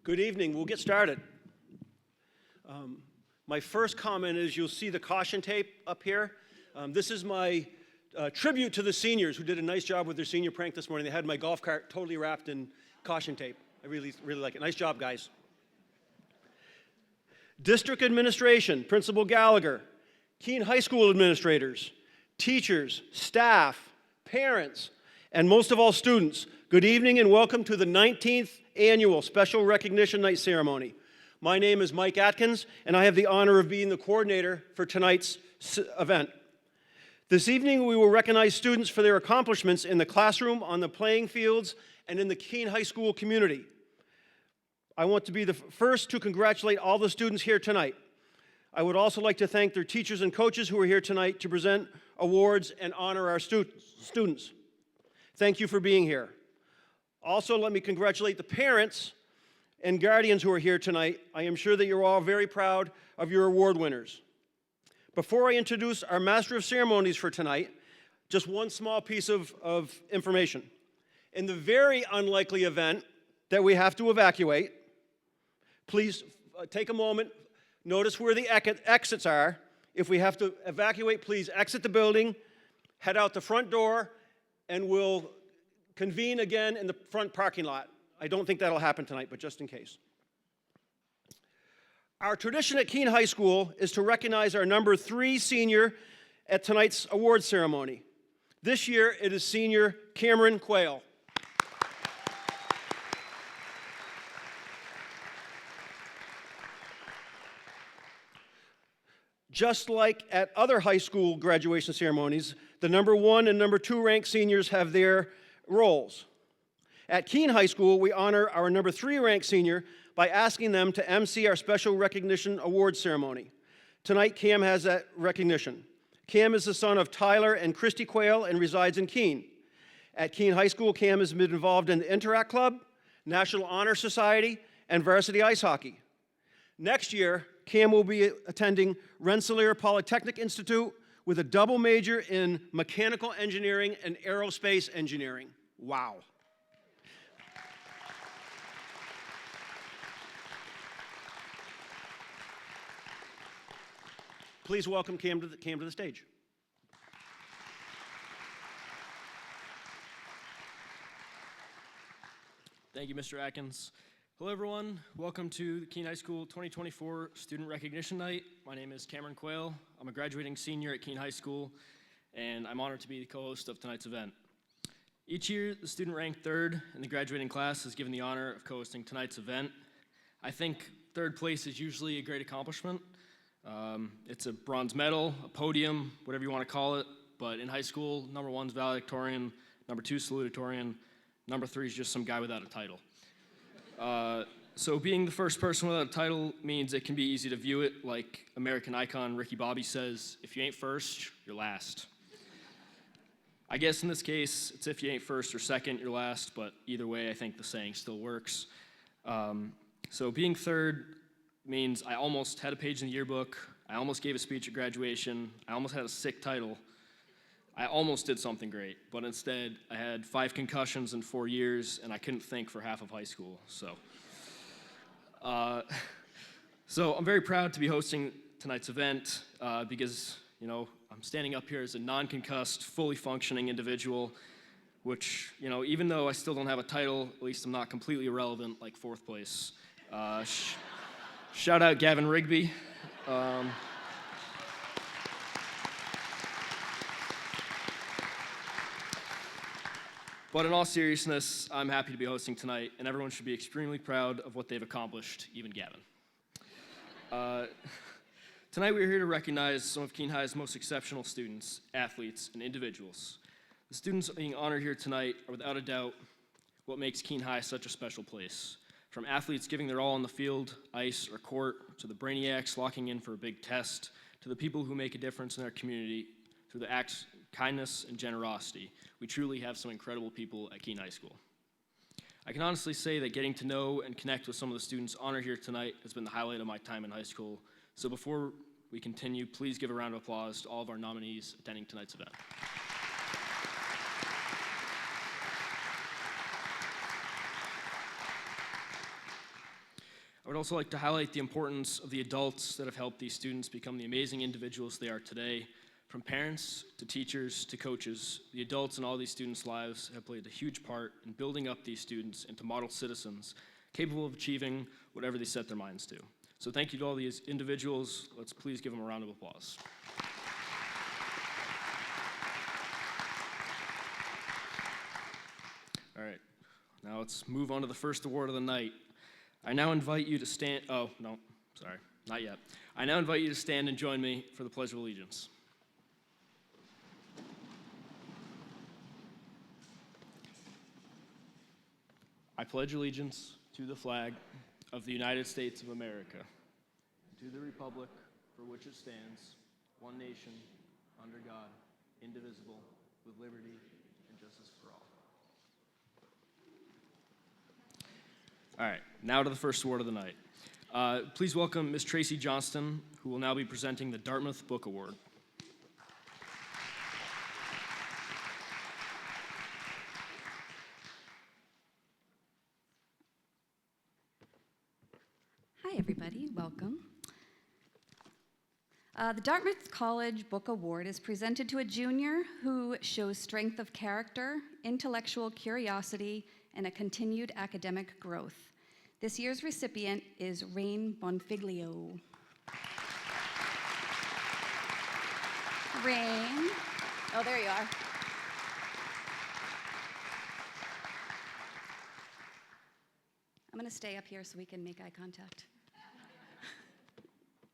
Good evening. We'll get started. My first comment is you'll see the caution tape up here. This is my tribute to the seniors who did a nice job with their senior prank this morning. They had my golf cart totally wrapped in caution tape. I really like it. Nice job, guys. District Administration, Principal Gallagher, Keene High School administrators, teachers, staff, parents, and most of all students, good evening and welcome to the 19th Annual Special Recognition Night Ceremony. My name is Mike Atkins, and I have the honor of being the coordinator for tonight's event. This evening, we will recognize students for their accomplishments in the classroom, on the playing fields, and in the Keene High School community. I want to be the first to congratulate all the students here tonight. I would also like to thank their teachers and coaches who are here tonight to present awards and honor our students. Thank you for being here. Also, let me congratulate the parents and guardians who are here tonight. I am sure that you're all very proud of your award winners. Before I introduce our Master of Ceremonies for tonight, just one small piece of information. In the very unlikely event that we have to evacuate, please take a moment, notice where the exits are. If we have to evacuate, please exit the building, head out the front door, and we'll convene again in the front parking lot. I don't think that'll happen tonight, but just in case. Our tradition at Keene High School is to recognize our number 3 senior at tonight's award ceremony. This year, it is senior Cameron Quayle. Just like at other high school graduation ceremonies, the number 1 and number 2 ranked seniors have their roles. At Keene High School, we honor our number 3 ranked senior by asking them to MC our special recognition award ceremony. Tonight, Cam has that recognition. Cam is the son of Tyler and Christy Quayle and resides in Keene. At Keene High School, Cam has been involved in the Interact Club, National Honor Society, and varsity ice hockey. Next year, Cam will be attending Rensselaer Polytechnic Institute with a double major in mechanical engineering and aerospace engineering. Wow. Please welcome Cam to the stage. Thank you, Mr. Atkins. Hello, everyone. Welcome to the Keene High School 2024 Student Recognition Night. My name is Cameron Quayle. I'm a graduating senior at Keene High School, and I'm honored to be the co-host of tonight's event. Each year, the student ranked 3rd in the graduating class is given the honor of co-hosting tonight's event. I think 3rd place is usually a great accomplishment. It's a bronze medal, a podium, whatever you want to call it, but in high school, number 1's valedictorian, number 2 salutatorian, number 3 is just some guy without a title. So being the first person without a title means it can be easy to view it like American icon Ricky Bobby says, if you ain't first, you're last. I guess in this case, it's if you ain't first or second, you're last, but either way, I think the saying still works. So being 3rd means I almost had a page in the yearbook, I almost gave a speech at graduation, I almost had a sick title, I almost did something great, but instead I had 5 concussions in 4 years, and I couldn't think for half of high school. So I'm very proud to be hosting tonight's event because, I'm standing up here as a non-concussed, fully functioning individual, which, even though I still don't have a title, at least I'm not completely irrelevant like 4th place. Shout out Gavin Rigby. But in all seriousness, I'm happy to be hosting tonight, and everyone should be extremely proud of what they've accomplished, even Gavin. Tonight we're here to recognize some of Keene High's most exceptional students, athletes, and individuals. The students being honored here tonight are without a doubt what makes Keene High such a special place. From athletes giving their all on the field, ice, or court, to the brainiacs locking in for a big test, to the people who make a difference in their community through the acts of kindness and generosity. We truly have some incredible people at Keene High School. I can honestly say that getting to know and connect with some of the students honored here tonight has been the highlight of my time in high school. So before we continue, please give a round of applause to all of our nominees attending tonight's event. I would also like to highlight the importance of the adults that have helped these students become the amazing individuals they are today. From parents to teachers to coaches, the adults in all these students' lives have played a huge part in building up these students into model citizens capable of achieving whatever they set their minds to. So thank you to all these individuals. Let's please give them a round of applause. All right, now let's move on to the first award of the night. I now invite you to stand, oh, no, sorry, not yet. I now invite you to stand and join me for the Pledge of Allegiance. I pledge allegiance to the flag of the United States of America, to the republic for which it stands, one nation, under God, indivisible, with liberty and justice for all. All right, now to the first award of the night. Please welcome Ms. Tracy Johnston, who will now be presenting the Dartmouth Book Award. Hi, everybody. Welcome. The Dartmouth College Book Award is presented to a junior who shows strength of character, intellectual curiosity, and a continued academic growth. This year's recipient is Rain Bonfiglio. Rain. Oh, there you are. I'm going to stay up here so we can make eye contact.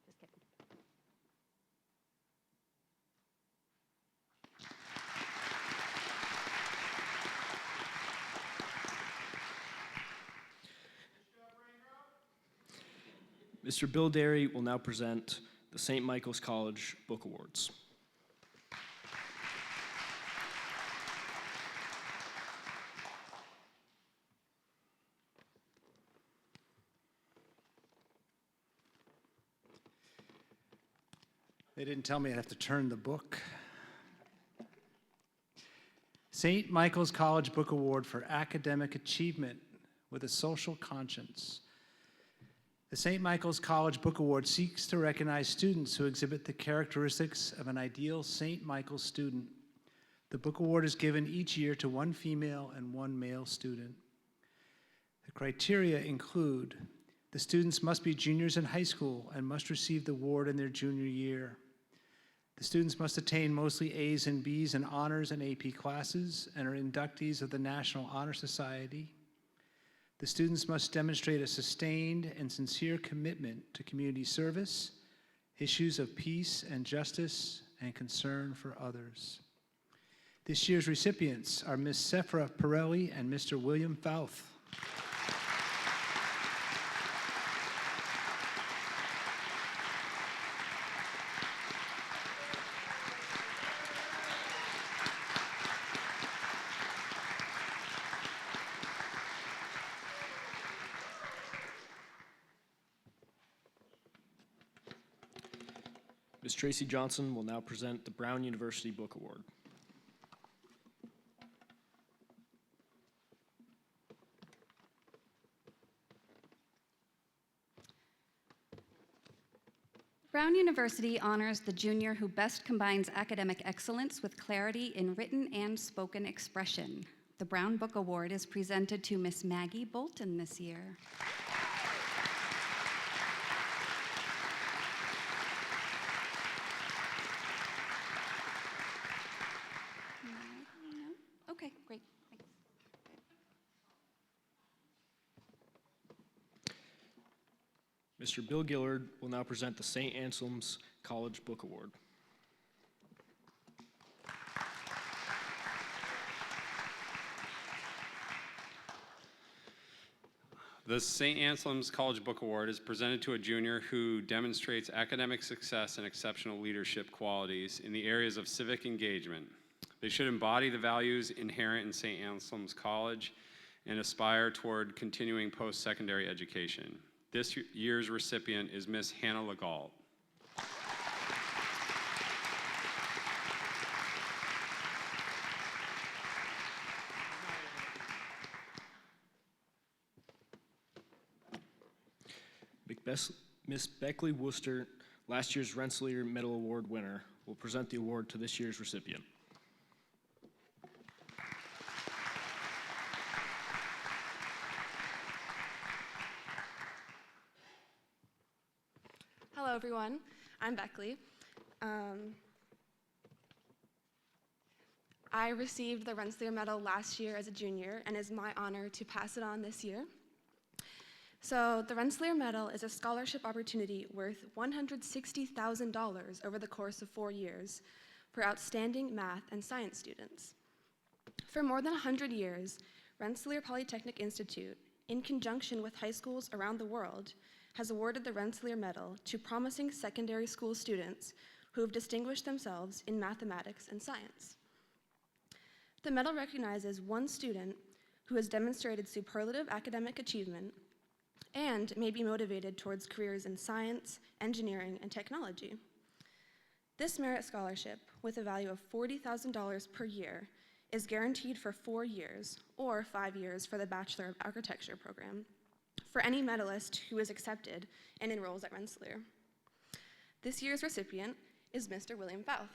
Just kidding. Mr. Bill Derry will now present the St. Michael's College Book Awards. They didn't tell me I'd have to turn the book. St. Michael's College Book Award for Academic Achievement with a Social Conscience. The St. Michael's College Book Award seeks to recognize students who exhibit the characteristics of an ideal St. Michael's student. The book award is given each year to one female and one male student. The criteria include the students must be juniors in high school and must receive the award in their junior year. The students must attain mostly A's and B's in honors and AP classes and are inductees of the National Honor Society. The students must demonstrate a sustained and sincere commitment to community service, issues of peace and justice, and concern for others. This year's recipients are Ms. Sephra Pirelli and Mr. William Fouth. Ms. Tracy Johnson will now present the Brown University Book Award. Brown University honors the junior who best combines academic excellence with clarity in written and spoken expression. The Brown Book Award is presented to Miss Maggie Bolton this year. No? Okay, great. Thanks. Mr. Bill Gillard will now present the St. Anselm's College Book Award. The St. Anselm's College Book Award is presented to a junior who demonstrates academic success and exceptional leadership qualities in the areas of civic engagement. They should embody the values inherent in St. Anselm's College and aspire toward continuing post-secondary education. This year's recipient is Miss Hannah Legault. Miss Beckley Worcester, last year's Rensselaer Medal Award winner, will present the award to this year's recipient. Hello, everyone. I'm Beckley. I received the Rensselaer Medal last year as a junior, and it's my honor to pass it on this year. So the Rensselaer Medal is a scholarship opportunity worth $160,000 over the course of 4 years for outstanding math and science students. For more than 100 years, Rensselaer Polytechnic Institute, in conjunction with high schools around the world, has awarded the Rensselaer Medal to promising secondary school students who have distinguished themselves in mathematics and science. The medal recognizes one student who has demonstrated superlative academic achievement and may be motivated towards careers in science, engineering, and technology. This merit scholarship, with a value of $40,000 per year, is guaranteed for 4 years, or 5 years for the Bachelor of Architecture program, for any medalist who is accepted and enrolls at Rensselaer. This year's recipient is Mr. William Fouth.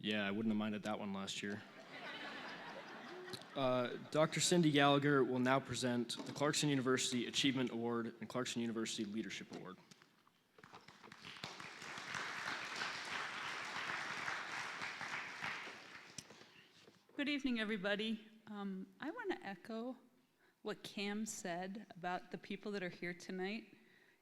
Yeah, I wouldn't have minded that one last year. Dr. Cindy Gallagher will now present the Clarkson University Achievement Award and Clarkson University Leadership Award. Good evening, everybody. I want to echo what Cam said about the people that are here tonight.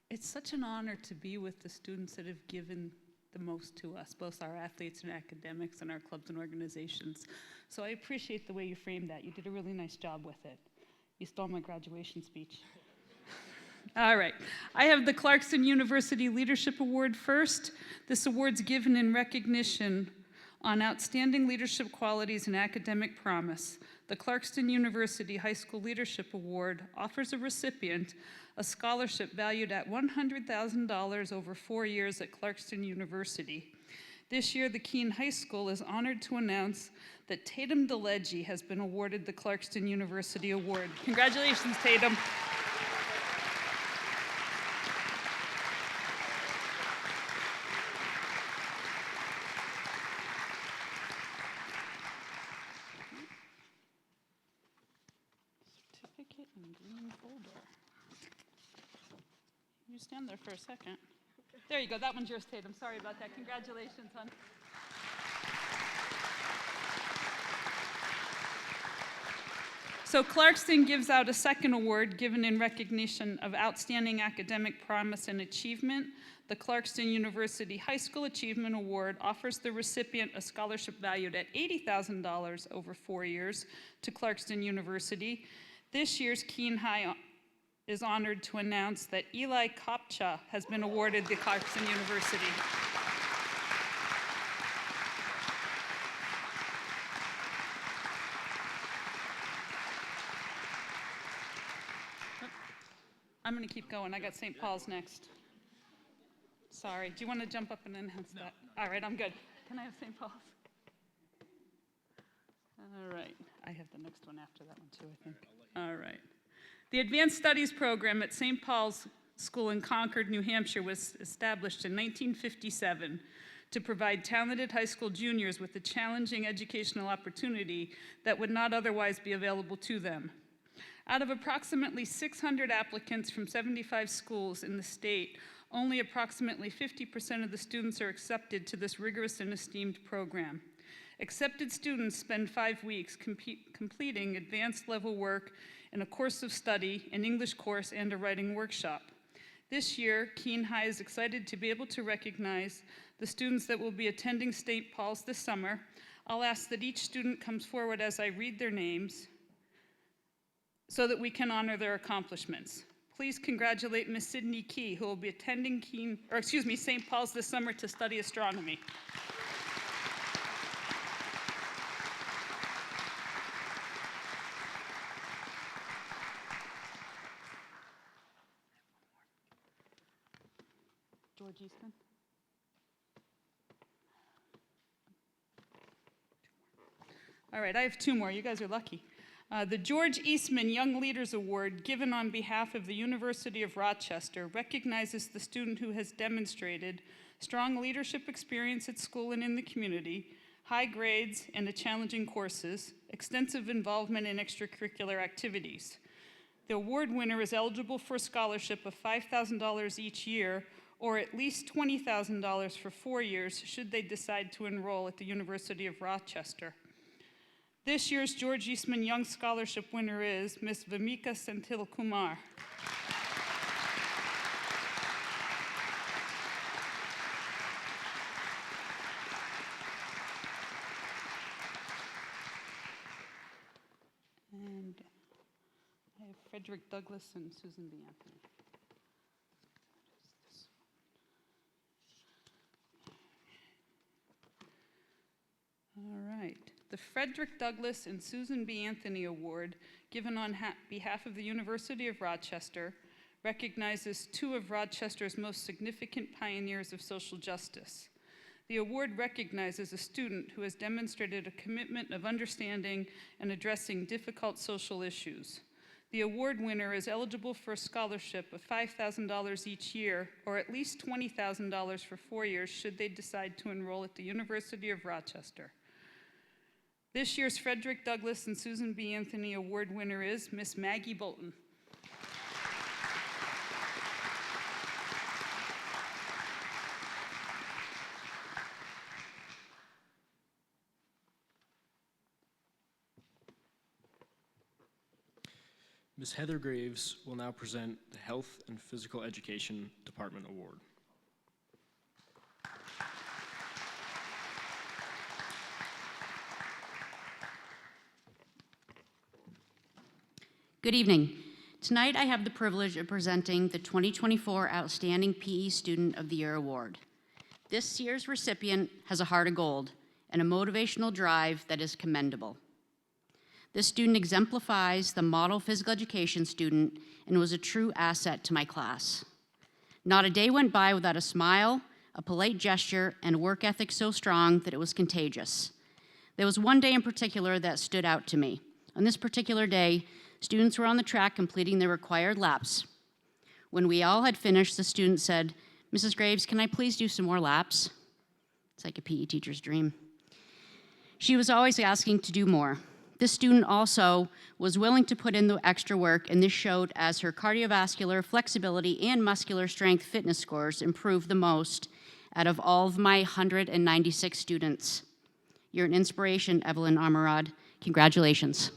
It's such an honor to be with the students that have given the most to us, both our athletes and academics and our clubs and organizations. So I appreciate the way you framed that. You did a really nice job with it. You stole my graduation speech. All right. I have the Clarkson University Leadership Award first. This award's given in recognition on outstanding leadership qualities and academic promise. The Clarkson University High School Leadership Award offers a recipient a scholarship valued at $100,000 over 4 years at Clarkson University. This year, the Keene High School is honored to announce that Tatum DeLegge has been awarded the Clarkson University Award. Congratulations, Tatum. Certificate in green folder. You stand there for a second. There you go. That one's yours, Tatum. Sorry about that. Congratulations, hon. So Clarkson gives out a second award given in recognition of outstanding academic promise and achievement. The Clarkson University High School Achievement Award offers the recipient a scholarship valued at $80,000 over 4 years to Clarkson University. This year's Keene High is honored to announce that Eli Kopcha has been awarded the Clarkson University. I'm going to keep going. I got St. Paul's next. Sorry. Do you want to jump up and announce that? All right, I'm good. Can I have St. Paul's? All right. I have the next one after that one, too, I think. All right. The Advanced Studies program at St. Paul's School in Concord, New Hampshire was established in 1957 to provide talented high school juniors with a challenging educational opportunity that would not otherwise be available to them. Out of approximately 600 applicants from 75 schools in the state, only approximately 50% of the students are accepted to this rigorous and esteemed program. Accepted students spend 5 weeks completing advanced level work in a course of study, an English course, and a writing workshop. This year, Keene High is excited to be able to recognize the students that will be attending St. Paul's this summer. I'll ask that each student comes forward as I read their names so that we can honor their accomplishments. Please congratulate Ms. Sydney Key, who will be attending St. Paul's this summer to study astronomy. George Eastman. All right, I have two more. You guys are lucky. The George Eastman Young Leaders Award, given on behalf of the University of Rochester, recognizes the student who has demonstrated strong leadership experience at school and in the community, high grades and the challenging courses, extensive involvement in extracurricular activities. The award winner is eligible for a scholarship of $5,000 each year, or at least $20,000 for 4 years, should they decide to enroll at the University of Rochester. This year's George Eastman Young Scholarship winner is Ms. Vamika Senthil Kumar. And I have Frederick Douglass and Susan B. Anthony. All right. The Frederick Douglass and Susan B. Anthony Award, given on behalf of the University of Rochester, recognizes two of Rochester's most significant pioneers of social justice. The award recognizes a student who has demonstrated a commitment of understanding and addressing difficult social issues. The award winner is eligible for a scholarship of $5,000 each year, or at least $20,000 for 4 years, should they decide to enroll at the University of Rochester. This year's Frederick Douglass and Susan B. Anthony Award winner is Miss Maggie Bolton. Ms. Heather Graves will now present the Health and Physical Education Department Award. Good evening. Tonight I have the privilege of presenting the 2024 Outstanding PE Student of the Year Award. This year's recipient has a heart of gold and a motivational drive that is commendable. This student exemplifies the model physical education student and was a true asset to my class. Not a day went by without a smile, a polite gesture, and a work ethic so strong that it was contagious. There was one day in particular that stood out to me. On this particular day, students were on the track completing their required laps. When we all had finished, the student said, "Mrs. Graves, can I please do some more laps?" It's like a PE teacher's dream. She was always asking to do more. This student also was willing to put in the extra work, and this showed as her cardiovascular, flexibility, and muscular strength fitness scores improved the most out of all of my 196 students. You're an inspiration, Evelyn Amarad. Congratulations.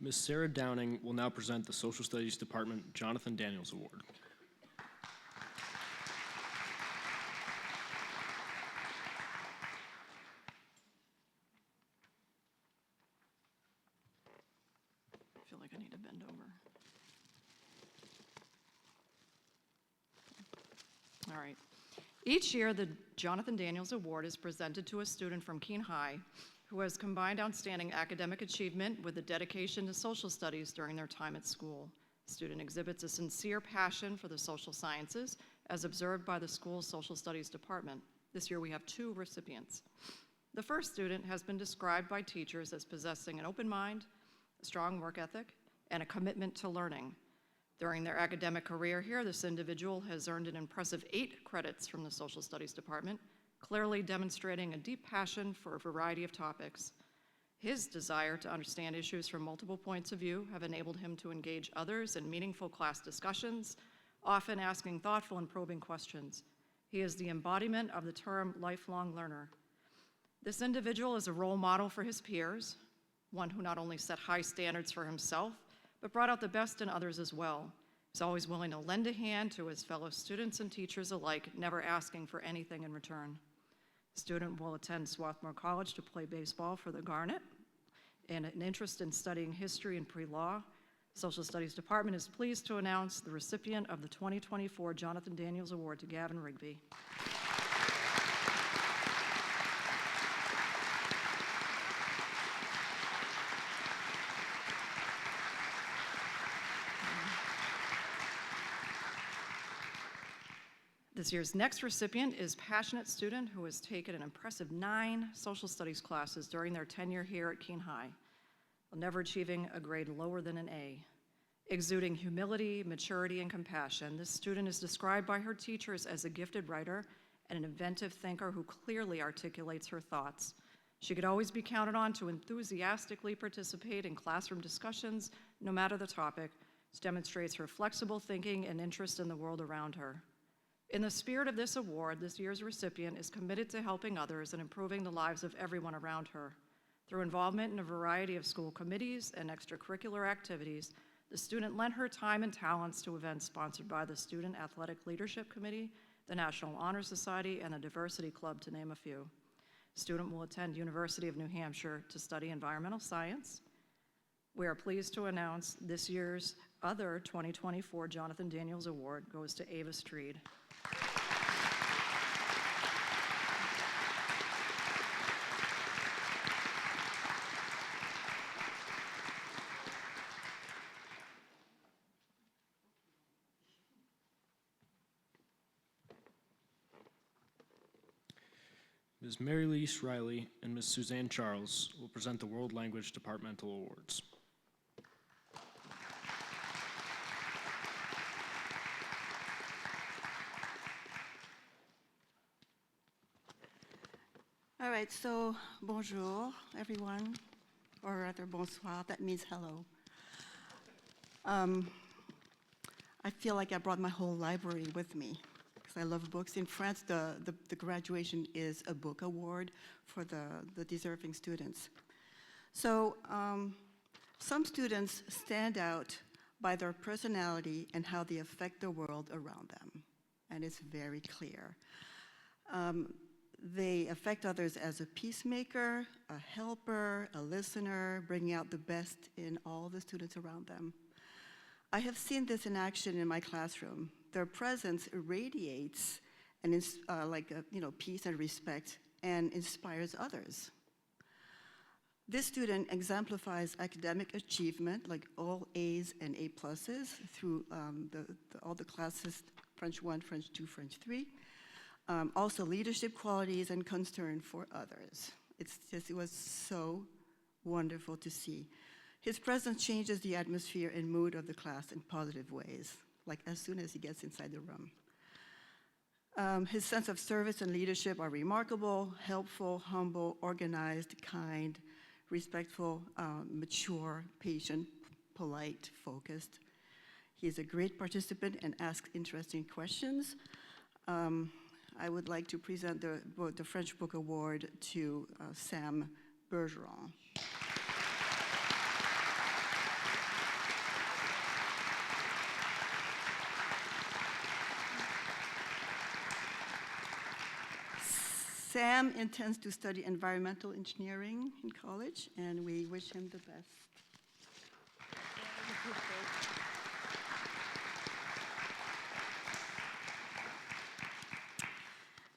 Ms. Sarah Downing will now present the Social Studies Department Jonathan Daniels Award. I feel like I need to bend over. All right. Each year, the Jonathan Daniels Award is presented to a student from Keene High who has combined outstanding academic achievement with a dedication to social studies during their time at school. The student exhibits a sincere passion for the social sciences, as observed by the school's social studies department. This year, we have two recipients. The first student has been described by teachers as possessing an open mind, a strong work ethic, and a commitment to learning. During their academic career here, this individual has earned an impressive 8 credits from the Social Studies Department, clearly demonstrating a deep passion for a variety of topics. His desire to understand issues from multiple points of view have enabled him to engage others in meaningful class discussions, often asking thoughtful and probing questions. He is the embodiment of the term lifelong learner. This individual is a role model for his peers, one who not only set high standards for himself, but brought out the best in others as well. He's always willing to lend a hand to his fellow students and teachers alike, never asking for anything in return. The student will attend Swarthmore College to play baseball for the Garnet, and an interest in studying history and pre-law. Social Studies Department is pleased to announce the recipient of the 2024 Jonathan Daniels Award to Gavin Rigby. This year's next recipient is passionate student who has taken an impressive 9 social studies classes during their tenure here at Keene High, while never achieving a grade lower than an A. Exuding humility, maturity, and compassion, this student is described by her teachers as a gifted writer and an inventive thinker who clearly articulates her thoughts. She could always be counted on to enthusiastically participate in classroom discussions, no matter the topic, which demonstrates her flexible thinking and interest in the world around her. In the spirit of this award, this year's recipient is committed to helping others and improving the lives of everyone around her. Through involvement in a variety of school committees and extracurricular activities, the student lent her time and talents to events sponsored by the Student Athletic Leadership Committee, the National Honor Society, and the Diversity Club, to name a few. The student will attend University of New Hampshire to study environmental science. We are pleased to announce this year's other 2024 Jonathan Daniels Award goes to Ava Streed. Ms. Mary Lee Riley and Ms. Suzanne Charles will present the World Language Departmental Awards. All right, so bonjour, everyone, or rather bonsoir, that means hello. I feel like I brought my whole library with me because I love books. In France, the graduation is a book award for the deserving students. So some students stand out by their personality and how they affect the world around them, and it's very clear. They affect others as a peacemaker, a helper, a listener, bringing out the best in all the students around them. I have seen this in action in my classroom. Their presence radiates and peace and respect and inspires others. This student exemplifies academic achievement, like all A's and A pluses through all the classes, French 1, French 2, French 3. Also leadership qualities and concern for others. It was so wonderful to see. His presence changes the atmosphere and mood of the class in positive ways, like as soon as he gets inside the room. His sense of service and leadership are remarkable, helpful, humble, organized, kind, respectful, mature, patient, polite, focused. He is a great participant and asks interesting questions. I would like to present the French Book Award to Sam Bergeron. Sam intends to study environmental engineering in college, and we wish him the best.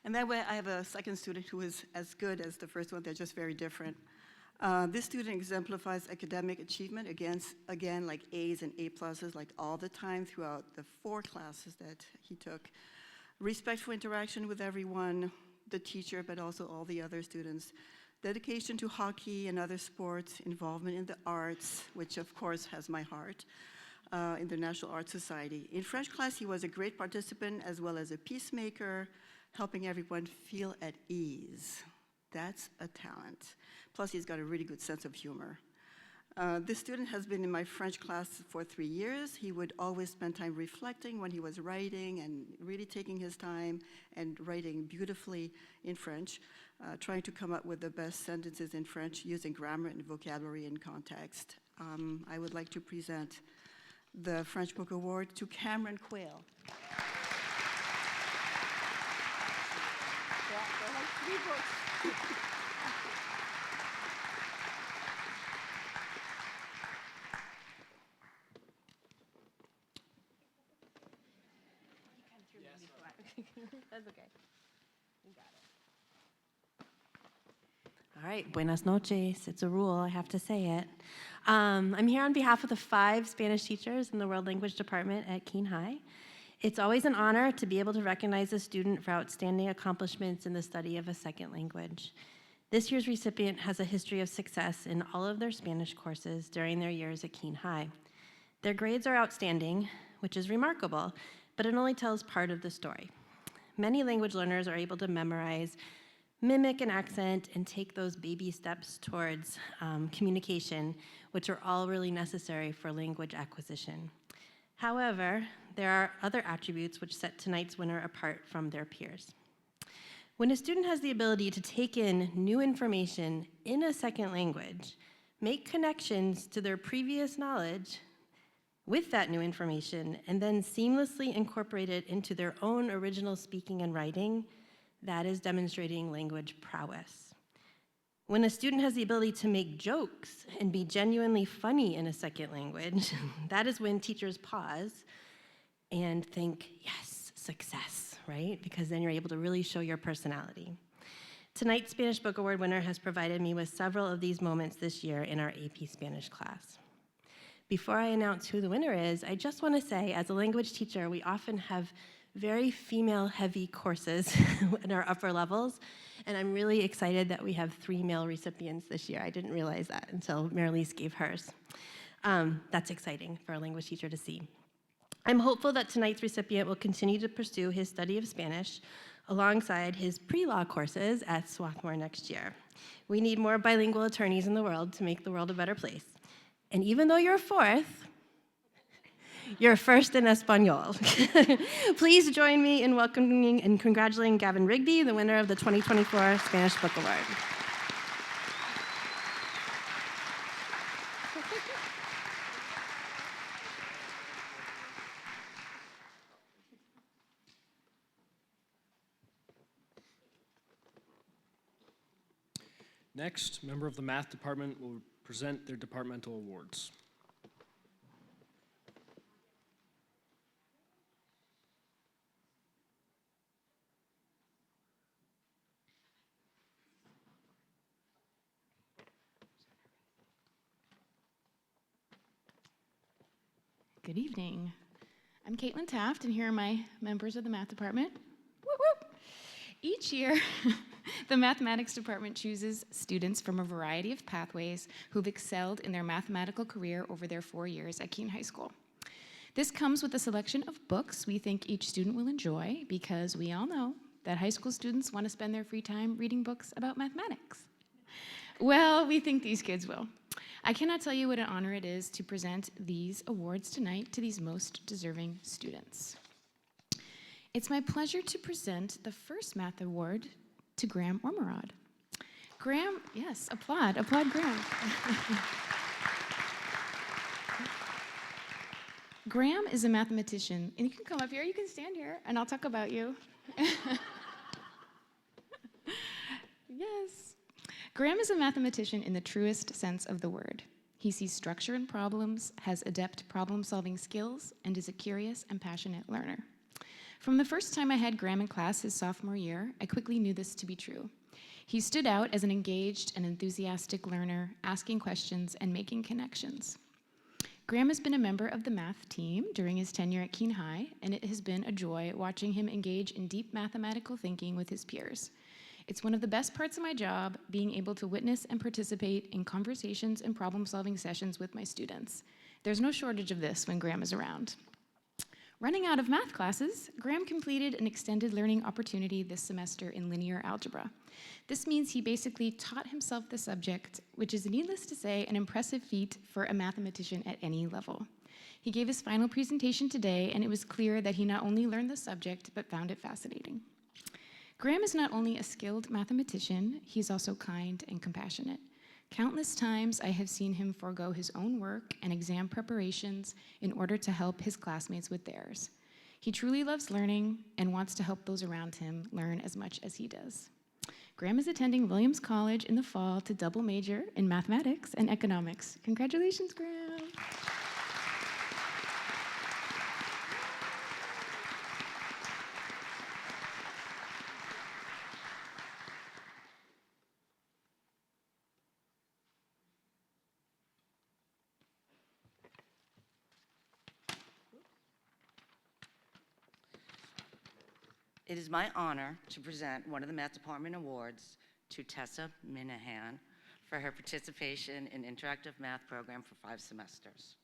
And that way I have a second student who is as good as the first one. They're just very different. This student exemplifies academic achievement, again, like A's and A pluses, like all the time throughout the 4 classes that he took. Respectful interaction with everyone, the teacher, but also all the other students. Dedication to hockey and other sports, involvement in the arts, which of course has my heart, in the National Art Society. In French class, he was a great participant as well as a peacemaker, helping everyone feel at ease. That's a talent. Plus, he's got a really good sense of humor. This student has been in my French class for 3 years. He would always spend time reflecting when he was writing and really taking his time and writing beautifully in French, trying to come up with the best sentences in French using grammar and vocabulary and context. I would like to present the French Book Award to Cameron Quayle. They're like 3 books. That's okay. You got it. All right, buenas noches. It's a rule, I have to say it. I'm here on behalf of the 5 Spanish teachers in the World Language Department at Keene High. It's always an honor to be able to recognize a student for outstanding accomplishments in the study of a second language. This year's recipient has a history of success in all of their Spanish courses during their years at Keene High. Their grades are outstanding, which is remarkable, but it only tells part of the story. Many language learners are able to memorize, mimic an accent, and take those baby steps towards communication, which are all really necessary for language acquisition. However, there are other attributes which set tonight's winner apart from their peers. When a student has the ability to take in new information in a second language, make connections to their previous knowledge with that new information, and then seamlessly incorporate it into their own original speaking and writing, that is demonstrating language prowess. When a student has the ability to make jokes and be genuinely funny in a second language, that is when teachers pause and think, yes, success, right? Because then you're able to really show your personality. Tonight's Spanish Book Award winner has provided me with several of these moments this year in our AP Spanish class. Before I announce who the winner is, I just want to say, as a language teacher, we often have very female-heavy courses in our upper levels, and I'm really excited that we have 3 male recipients this year. I didn't realize that until Marilise gave hers. That's exciting for a language teacher to see. I'm hopeful that tonight's recipient will continue to pursue his study of Spanish alongside his pre-law courses at Swarthmore next year. We need more bilingual attorneys in the world to make the world a better place. And even though you're 4th, you're first in Espanol. Please join me in welcoming and congratulating Gavin Rigby, the winner of the 2024 Spanish Book Award. Next, a member of the math department will present their departmental awards. Good evening. I'm Caitlin Taft, and here are my members of the math department. Whoop, whoop. Each year, the mathematics department chooses students from a variety of pathways who've excelled in their mathematical career over their 4 years at Keene High School. This comes with a selection of books we think each student will enjoy, because we all know that high school students want to spend their free time reading books about mathematics. Well, we think these kids will. I cannot tell you what an honor it is to present these awards tonight to these most deserving students. It's my pleasure to present the first math award to Graham Ormerod. Graham, yes, applaud Graham. Graham is a mathematician, and you can come up here, you can stand here, and I'll talk about you. Yes. Graham is a mathematician in the truest sense of the word. He sees structure in problems, has adept problem-solving skills, and is a curious and passionate learner. From the first time I had Graham in class his sophomore year, I quickly knew this to be true. He stood out as an engaged and enthusiastic learner, asking questions and making connections. Graham has been a member of the math team during his tenure at Keene High, and it has been a joy watching him engage in deep mathematical thinking with his peers. It's one of the best parts of my job, being able to witness and participate in conversations and problem-solving sessions with my students. There's no shortage of this when Graham is around. Running out of math classes, Graham completed an extended learning opportunity this semester in linear algebra. This means he basically taught himself the subject, which is, needless to say, an impressive feat for a mathematician at any level. He gave his final presentation today, and it was clear that he not only learned the subject, but found it fascinating. Graham is not only a skilled mathematician, he's also kind and compassionate. Countless times I have seen him forego his own work and exam preparations in order to help his classmates with theirs. He truly loves learning and wants to help those around him learn as much as he does. Graham is attending Williams College in the fall to double major in mathematics and economics. Congratulations, Graham. It is my honor to present one of the Math Department Awards to Tessa Minahan for her participation in interactive math program for 5 semesters.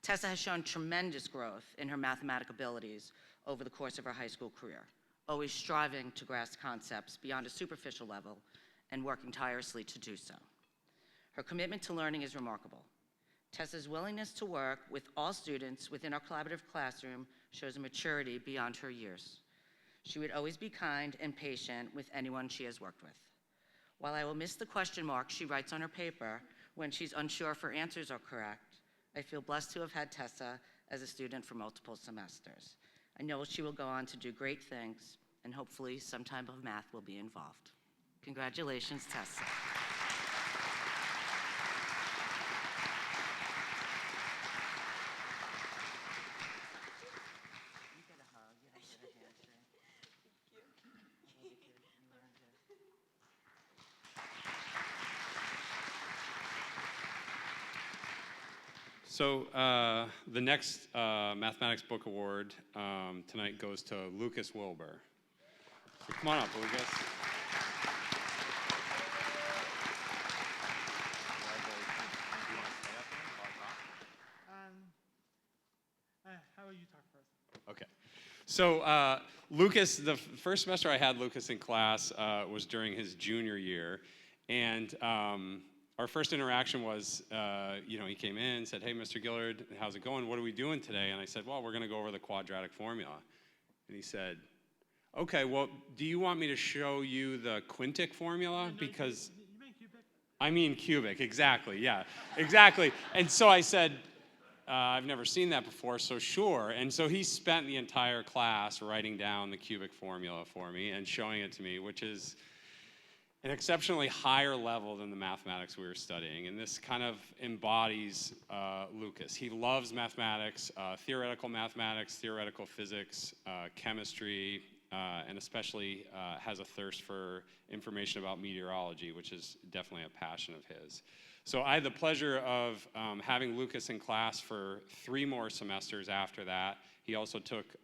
Tessa has shown tremendous growth in her mathematic abilities over the course of her high school career, always striving to grasp concepts beyond a superficial level and working tirelessly to do so. Her commitment to learning is remarkable. Tessa's willingness to work with all students within our collaborative classroom shows a maturity beyond her years. She would always be kind and patient with anyone she has worked with. While I will miss the question marks she writes on her paper when she's unsure if her answers are correct, I feel blessed to have had Tessa as a student for multiple semesters. I know she will go on to do great things, and hopefully some type of math will be involved. Congratulations, Tessa. So the next Mathematics Book Award tonight goes to Lucas Wilbur. So come on up, Lucas. How about you talk first? Okay. So Lucas, the first semester I had Lucas in class was during his junior year. And our first interaction was, he came in and said, "Hey, Mr. Gillard, how's it going? What are we doing today?" And I said, "Well, we're going to go over the quadratic formula." And he said, "Okay, well, do you want me to show you the quintic formula? Because You mean cubic? I mean cubic, exactly, yeah, exactly." And so I said, "I've never seen that before, so sure." And so he spent the entire class writing down the cubic formula for me and showing it to me, which is an exceptionally higher level than the mathematics we were studying. And this kind of embodies Lucas. He loves mathematics, theoretical physics, chemistry, and especially has a thirst for information about meteorology, which is definitely a passion of his. So I had the pleasure of having Lucas in class for 3 more semesters after that. He also took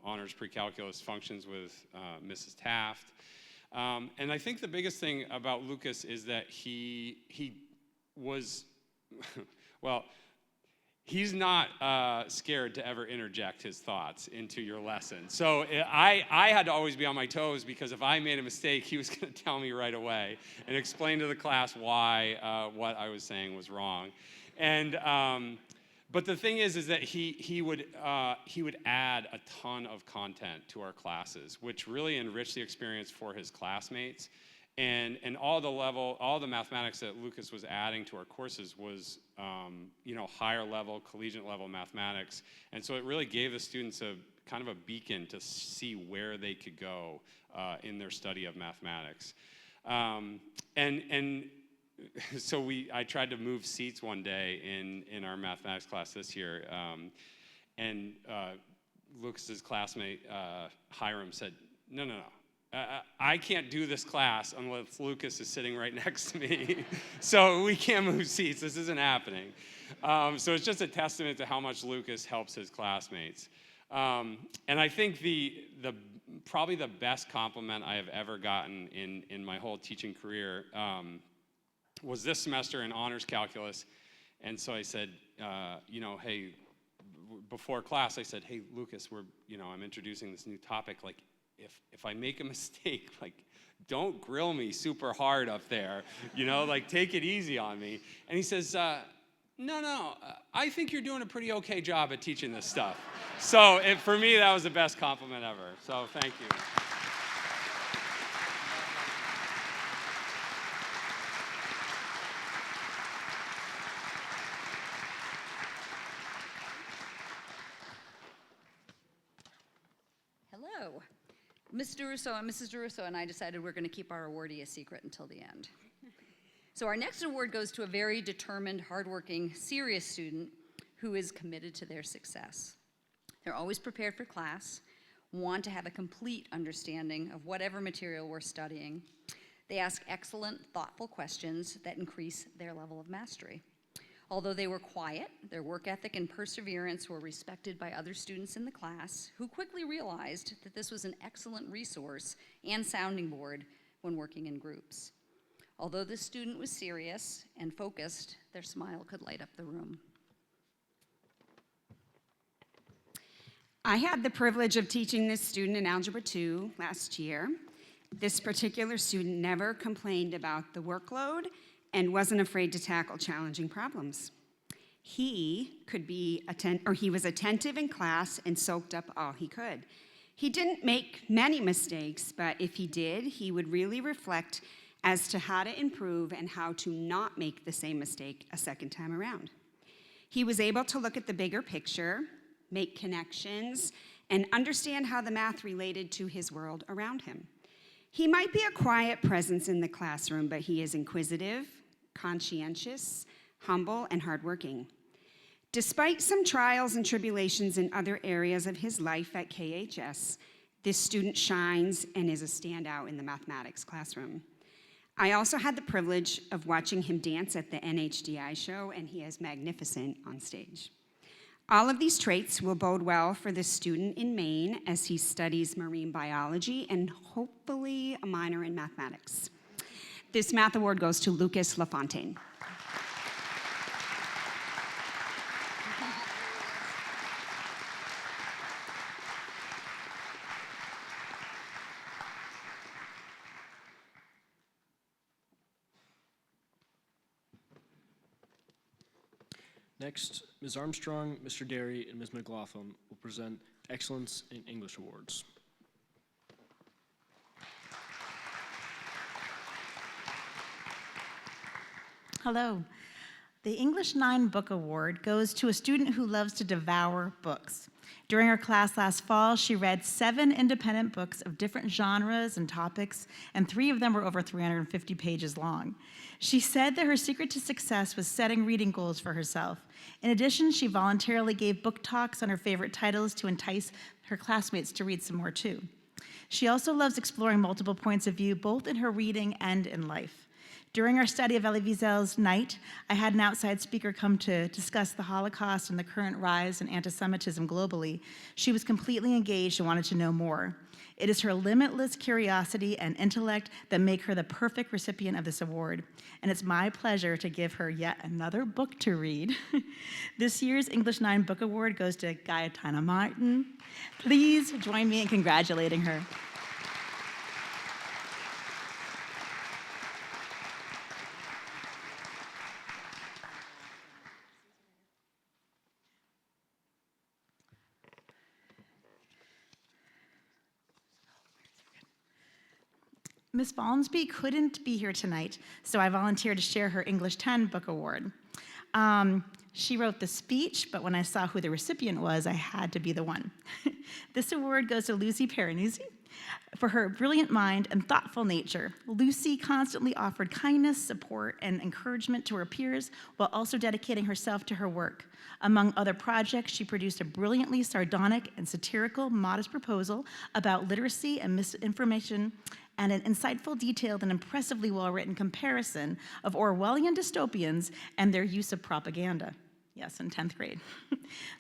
honors pre-calculus functions with Mrs. Taft. And I think the biggest thing about Lucas is that he was, well, he's not scared to ever interject his thoughts into your lesson. So I had to always be on my toes, because if I made a mistake, he was going to tell me right away and explain to the class why what I was saying was wrong. And but the thing is that he would add a ton of content to our classes, which really enriched the experience for his classmates. And all the mathematics that Lucas was adding to our courses was higher level, collegiate level mathematics. And so it really gave the students a kind of a beacon to see where they could go in their study of mathematics. So I tried to move seats one day in our mathematics class this year, and Lucas's classmate Hiram said, "No, I can't do this class unless Lucas is sitting right next to me. So we can't move seats. This isn't happening." So it's just a testament to how much Lucas helps his classmates. And I think probably the best compliment I have ever gotten in my whole teaching career was this semester in honors calculus. And so I said, hey, before class, I said, "Hey, Lucas, I'm introducing this new topic. Like, if I make a mistake, like, don't grill me super hard up there, like, take it easy on me." And he says, no, I think you're doing a pretty okay job at teaching this stuff. So for me, that was the best compliment ever. So thank you. Hello. Mr. Russo and Mrs. DeRusso and I decided we're going to keep our awardee a secret until the end. So our next award goes to a very determined, hardworking, serious student who is committed to their success. They're always prepared for class, want to have a complete understanding of whatever material we're studying. They ask excellent, thoughtful questions that increase their level of mastery. Although they were quiet, their work ethic and perseverance were respected by other students in the class, who quickly realized that this was an excellent resource and sounding board when working in groups. Although this student was serious and focused, their smile could light up the room. I had the privilege of teaching this student in Algebra 2 last year. This particular student never complained about the workload and wasn't afraid to tackle challenging problems. He was attentive in class and soaked up all he could. He didn't make many mistakes, but if he did, he would really reflect as to how to improve and how to not make the same mistake a second time around. He was able to look at the bigger picture, make connections, and understand how the math related to his world around him. He might be a quiet presence in the classroom, but he is inquisitive, conscientious, humble, and hardworking. Despite some trials and tribulations in other areas of his life at KHS, this student shines and is a standout in the mathematics classroom. I also had the privilege of watching him dance at the NHDI show, and he is magnificent on stage. All of these traits will bode well for this student in Maine as he studies marine biology and hopefully a minor in mathematics. This math award goes to Lucas LaFontaine. Next, Ms. Armstrong, Mr. Derry, and Ms. McLaughlin will present Excellence in English Awards. Hello. The English 9 Book Award goes to a student who loves to devour books. During her class last fall, she read 7 independent books of different genres and topics, and 3 of them were over 350 pages long. She said that her secret to success was setting reading goals for herself. In addition, she voluntarily gave book talks on her favorite titles to entice her classmates to read some more too. She also loves exploring multiple points of view, both in her reading and in life. During our study of Elie Wiesel's Night, I had an outside speaker come to discuss the Holocaust and the current rise in anti-Semitism globally. She was completely engaged and wanted to know more. It is her limitless curiosity and intellect that make her the perfect recipient of this award. And it's my pleasure to give her yet another book to read. This year's English 9 Book Award goes to Gaetana Martin. Please join me in congratulating her. Ms. Fallensby couldn't be here tonight, so I volunteered to share her English 10 Book Award. She wrote the speech, but when I saw who the recipient was, I had to be the one. This award goes to Lucy Peranuzzi for her brilliant mind and thoughtful nature. Lucy constantly offered kindness, support, and encouragement to her peers while also dedicating herself to her work. Among other projects, she produced a brilliantly sardonic and satirical modest proposal about literacy and misinformation, and an insightful, detailed, and impressively well-written comparison of Orwellian dystopians and their use of propaganda. Yes, in 10th grade.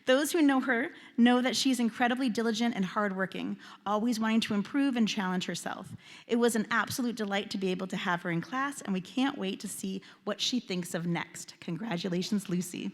Those who know her know that she's incredibly diligent and hardworking, always wanting to improve and challenge herself. It was an absolute delight to be able to have her in class, and we can't wait to see what she thinks of next. Congratulations, Lucy.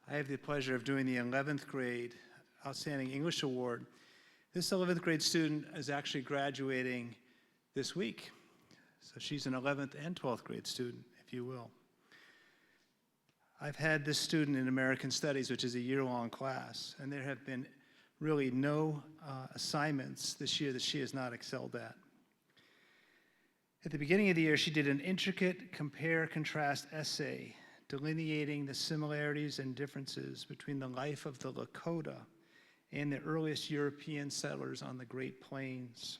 I have the pleasure of doing the 11th grade Outstanding English Award. This 11th grade student is actually graduating this week. So she's an 11th and 12th grade student, if you will. I've had this student in American Studies, which is a year-long class, and there have been really no assignments this year that she has not excelled at. At the beginning of the year, she did an intricate compare-contrast essay delineating the similarities and differences between the life of the Lakota and the earliest European settlers on the Great Plains.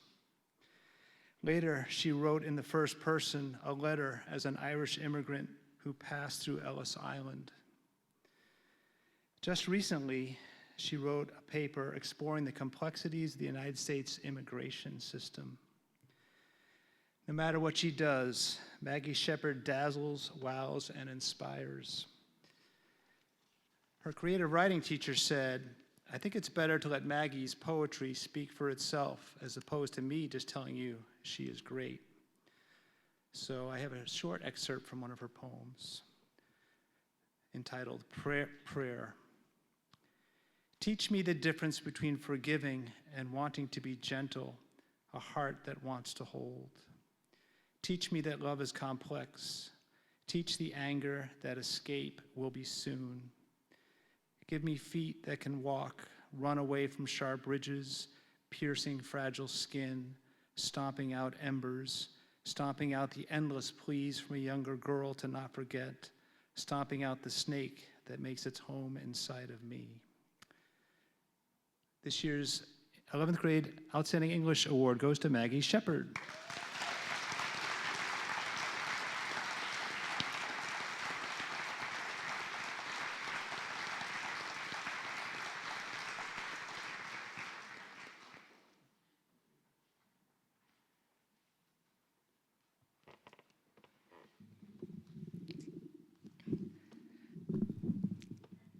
Later, she wrote in the first person a letter as an Irish immigrant who passed through Ellis Island. Just recently, she wrote a paper exploring the complexities of the United States immigration system. No matter what she does, Maggie Shepard dazzles, wows, and inspires. Her creative writing teacher said, "I think it's better to let Maggie's poetry speak for itself as opposed to me just telling you she is great." So I have a short excerpt from one of her poems entitled Prayer. Teach me the difference between forgiving and wanting to be gentle, a heart that wants to hold. Teach me that love is complex. Teach the anger that escape will be soon. Give me feet that can walk, run away from sharp ridges, piercing fragile skin, stomping out embers, stomping out the endless pleas from a younger girl to not forget, stomping out the snake that makes its home inside of me. This year's 11th grade Outstanding English Award goes to Maggie Shepard.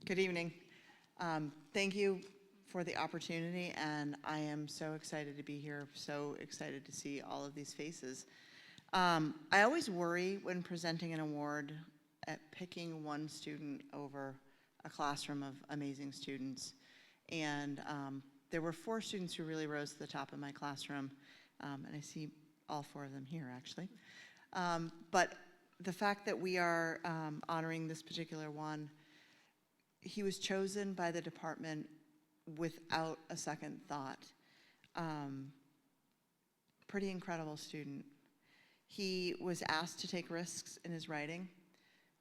Good evening. Thank you for the opportunity, and I am so excited to be here, so excited to see all of these faces. I always worry when presenting an award at picking one student over a classroom of amazing students. And there were 4 students who really rose to the top of my classroom, and I see all 4 of them here, actually. But the fact that we are honoring this particular one, he was chosen by the department without a second thought. Pretty incredible student. He was asked to take risks in his writing,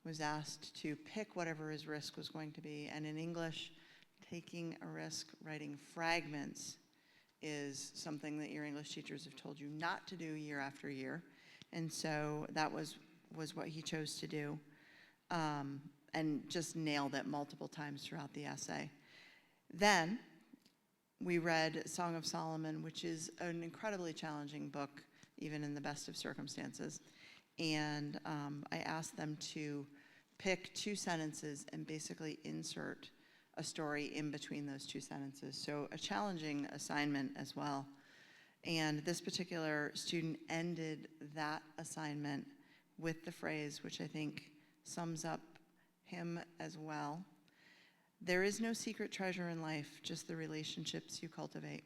was asked to pick whatever his risk was going to be, and in English, taking a risk writing fragments is something that your English teachers have told you not to do year after year, and so that was what he chose to do. And just nailed it multiple times throughout the essay. Then we read Song of Solomon, which is an incredibly challenging book, even in the best of circumstances. And I asked them to pick 2 sentences and basically insert a story in between those 2 sentences. So a challenging assignment as well. And this particular student ended that assignment with the phrase, which I think sums up him as well. There is no secret treasure in life, just the relationships you cultivate.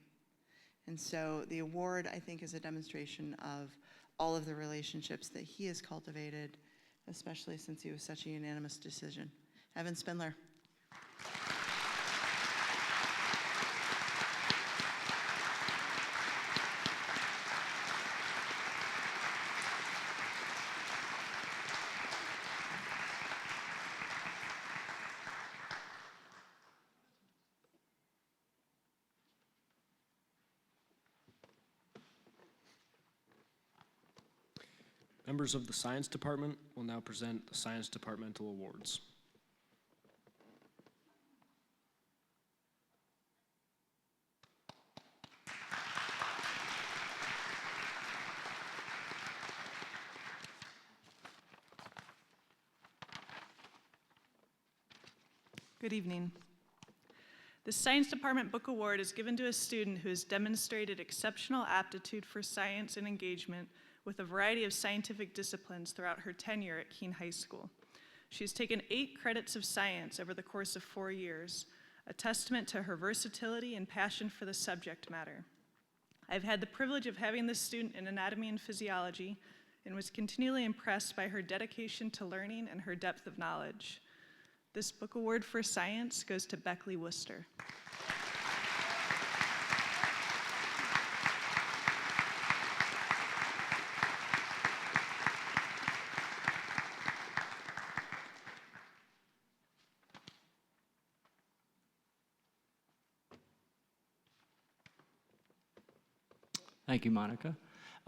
And so the award, I think, is a demonstration of all of the relationships that he has cultivated, especially since he was such a unanimous decision. Evan Spindler. Members of the Science Department will now present the Science Departmental Awards. Good evening. The Science Department Book Award is given to a student who has demonstrated exceptional aptitude for science and engagement with a variety of scientific disciplines throughout her tenure at Keene High School. She has taken 8 credits of science over the course of 4 years, a testament to her versatility and passion for the subject matter. I've had the privilege of having this student in anatomy and physiology and was continually impressed by her dedication to learning and her depth of knowledge. This book award for science goes to Beckley Worcester. Thank you, Monica.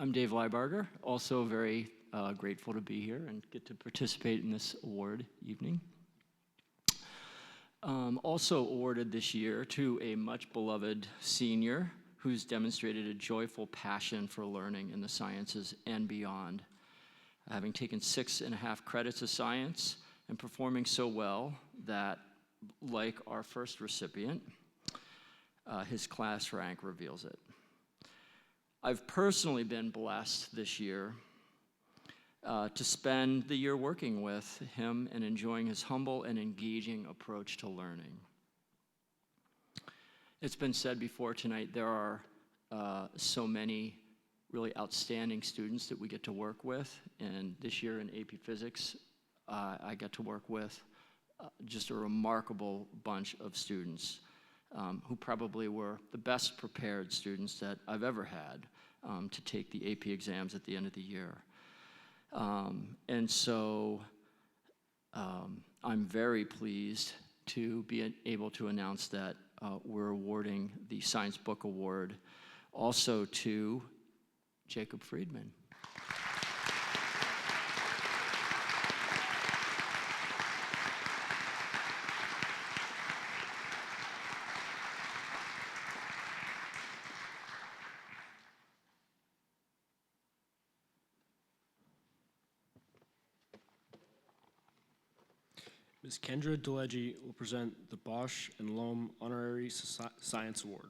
I'm Dave Leibarger, also very grateful to be here and get to participate in this award evening. Also awarded this year to a much beloved senior who's demonstrated a joyful passion for learning in the sciences and beyond, having taken 6.5 credits of science and performing so well that, like our first recipient, his class rank reveals it. I've personally been blessed this year to spend the year working with him and enjoying his humble and engaging approach to learning. It's been said before tonight, there are so many really outstanding students that we get to work with, and this year in AP Physics, I got to work with just a remarkable bunch of students who probably were the best prepared students that I've ever had to take the AP exams at the end of the year. And so I'm very pleased to be able to announce that we're awarding the Science Book Award also to Jacob Friedman. Ms. Kendra Delegy will present the Bosch and Lohm Honorary Science Award.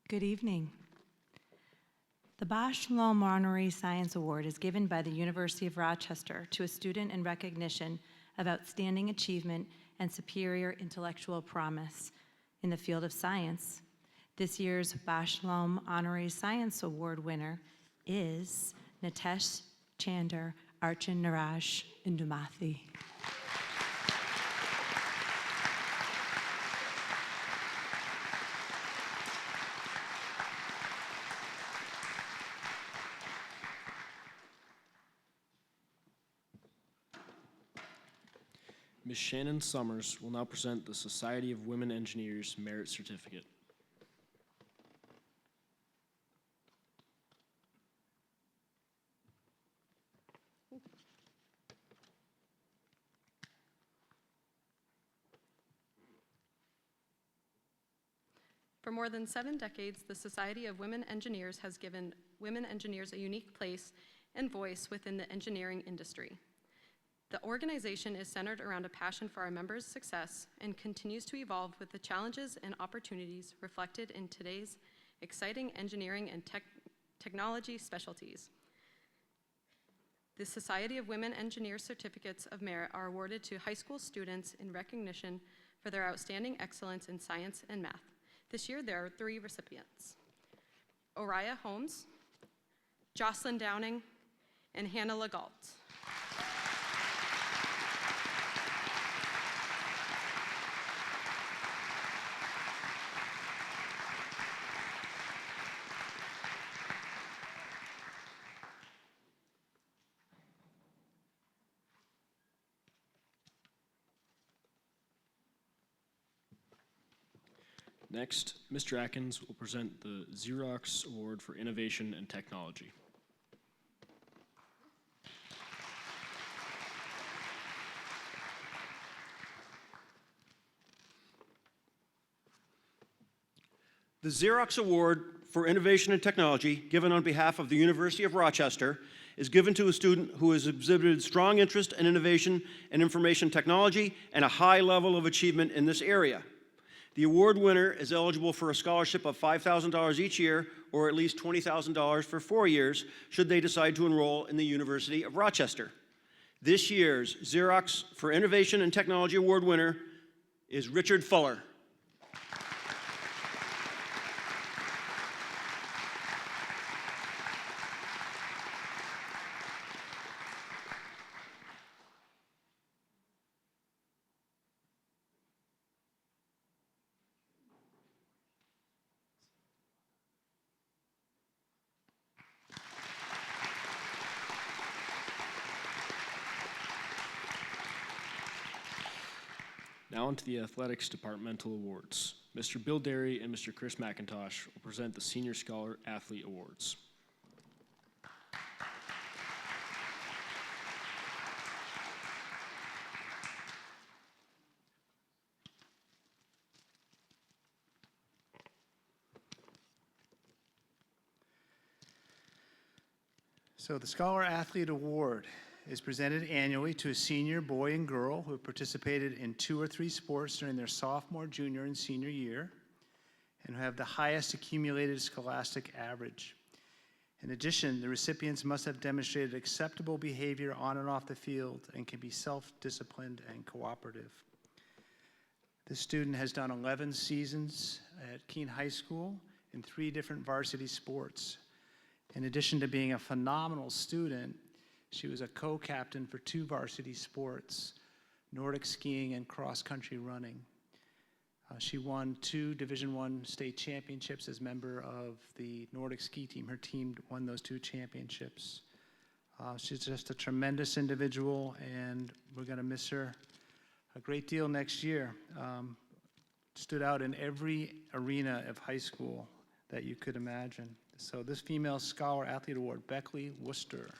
Good evening. The Bosch Lohm Honorary Science Award is given by the University of Rochester to a student in recognition of outstanding achievement and superior intellectual promise in the field of science. This year's Bosch Lohm Honorary Science Award winner is Nitesh Chander Archan Niraj Indumathi. Ms. Shannon Summers will now present the Society of Women Engineers Merit Certificate. For more than 7 decades, the Society of Women Engineers has given women engineers a unique place and voice within the engineering industry. The organization is centered around a passion for our members' success and continues to evolve with the challenges and opportunities reflected in today's exciting engineering and technology specialties. The Society of Women Engineers Certificates of Merit are awarded to high school students in recognition for their outstanding excellence in science and math. This year, there are 3 recipients: Oriah Holmes, Jocelyn Downing, and Hannah Legault. Next, Mr. Atkins will present the Xerox Award for Innovation and Technology. The Xerox Award for Innovation and Technology, given on behalf of the University of Rochester, is given to a student who has exhibited strong interest in innovation and information technology and a high level of achievement in this area. The award winner is eligible for a scholarship of $5,000 each year, or at least $20,000 for 4 years, should they decide to enroll in the University of Rochester. This year's Xerox for Innovation and Technology Award winner is Richard Fuller. Now onto the athletics departmental awards. Mr. Bill Derry and Mr. Chris McIntosh will present the Senior Scholar Athlete Awards. So the Scholar Athlete Award is presented annually to a senior boy and girl who have participated in 2 or 3 sports during their sophomore, junior, and senior year, and who have the highest accumulated scholastic average. In addition, the recipients must have demonstrated acceptable behavior on and off the field and can be self-disciplined and cooperative. This student has done 11 seasons at Keene High School in 3 different varsity sports. In addition to being a phenomenal student, she was a co-captain for 2 varsity sports, Nordic skiing and cross-country running. She won 2 Division I state championships as member of the Nordic ski team. Her team won those 2 championships. She's just a tremendous individual, and we're going to miss her a great deal next year. Stood out in every arena of high school that you could imagine. So this Female Scholar Athlete Award, Beckley Worcester.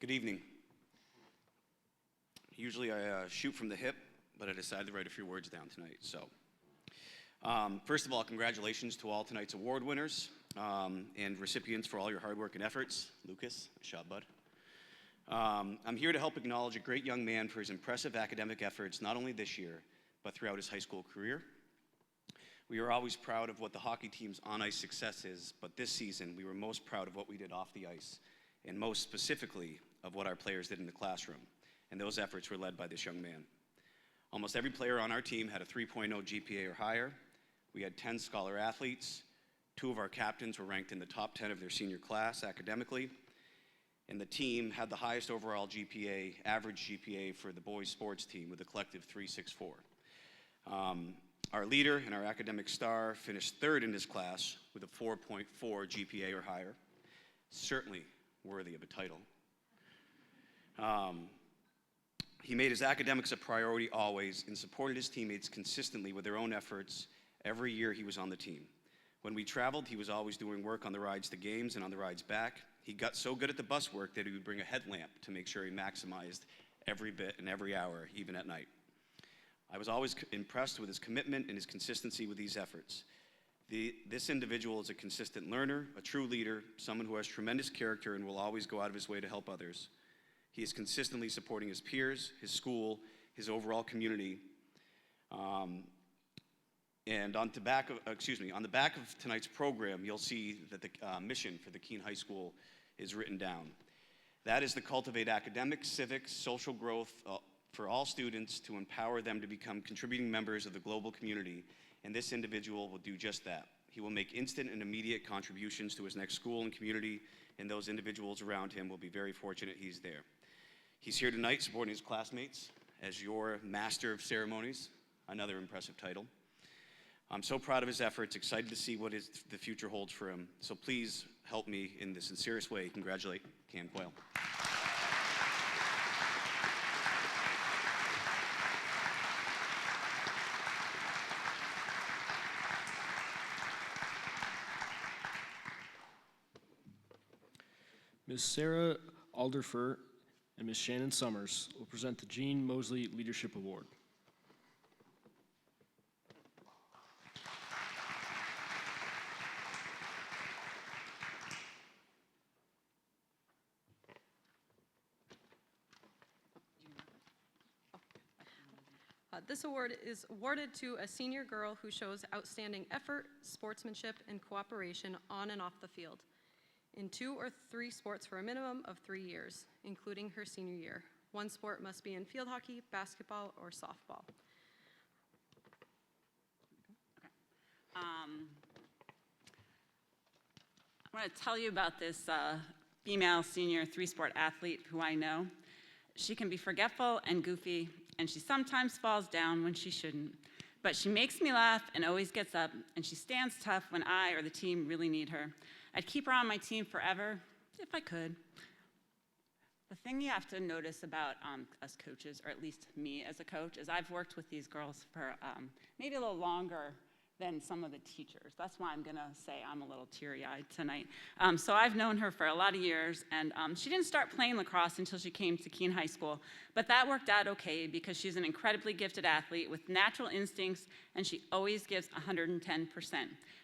Good evening. Usually I shoot from the hip, but I decided to write a few words down tonight. So, first of all, congratulations to all tonight's award winners and recipients for all your hard work and efforts. Lucas, nice job, bud. I'm here to help acknowledge a great young man for his impressive academic efforts, not only this year, but throughout his high school career. We are always proud of what the hockey team's on-ice success is, but this season we were most proud of what we did off the ice, and most specifically of what our players did in the classroom. And those efforts were led by this young man. Almost every player on our team had a 3.0 GPA or higher. We had 10 scholar athletes. 2 of our captains were ranked in the top 10 of their senior class academically. And the team had the highest overall GPA, average GPA for the boys sports team with a collective 3.64. Our leader and our academic star finished 3rd in his class with a 4.4 GPA or higher. Certainly worthy of a title. He made his academics a priority always and supported his teammates consistently with their own efforts every year he was on the team. When we traveled, he was always doing work on the rides to games and on the rides back. He got so good at the bus work that he would bring a headlamp to make sure he maximized every bit and every hour, even at night. I was always impressed with his commitment and his consistency with these efforts. This individual is a consistent learner, a true leader, someone who has tremendous character and will always go out of his way to help others. He is consistently supporting his peers, his school, his overall community. And on the back of tonight's program, you'll see that the mission for the Keene High School is written down. That is to cultivate academic, civic, social growth for all students to empower them to become contributing members of the global community, and this individual will do just that. He will make instant and immediate contributions to his next school and community, and those individuals around him will be very fortunate he's there. He's here tonight supporting his classmates as your Master of Ceremonies, another impressive title. I'm so proud of his efforts, excited to see what the future holds for him. So please help me in the sincerest way congratulate Cam Quayle. Ms. Sarah Alderfer and Ms. Shannon Summers will present the Jean Mosley Leadership Award. This award is awarded to a senior girl who shows outstanding effort, sportsmanship, and cooperation on and off the field in 2 or 3 sports for a minimum of 3 years, including her senior year. One sport must be in field hockey, basketball, or softball. I want to tell you about this female senior 3-sport athlete who I know. She can be forgetful and goofy, and she sometimes falls down when she shouldn't. But she makes me laugh and always gets up, and she stands tough when I or the team really need her. I'd keep her on my team forever if I could. The thing you have to notice about us coaches, or at least me as a coach, is I've worked with these girls for maybe a little longer than some of the teachers. That's why I'm gonna say I'm a little teary-eyed tonight. So I've known her for a lot of years, and she didn't start playing lacrosse until she came to Keene High School, but that worked out okay because she's an incredibly gifted athlete with natural instincts, and she always gives 110%.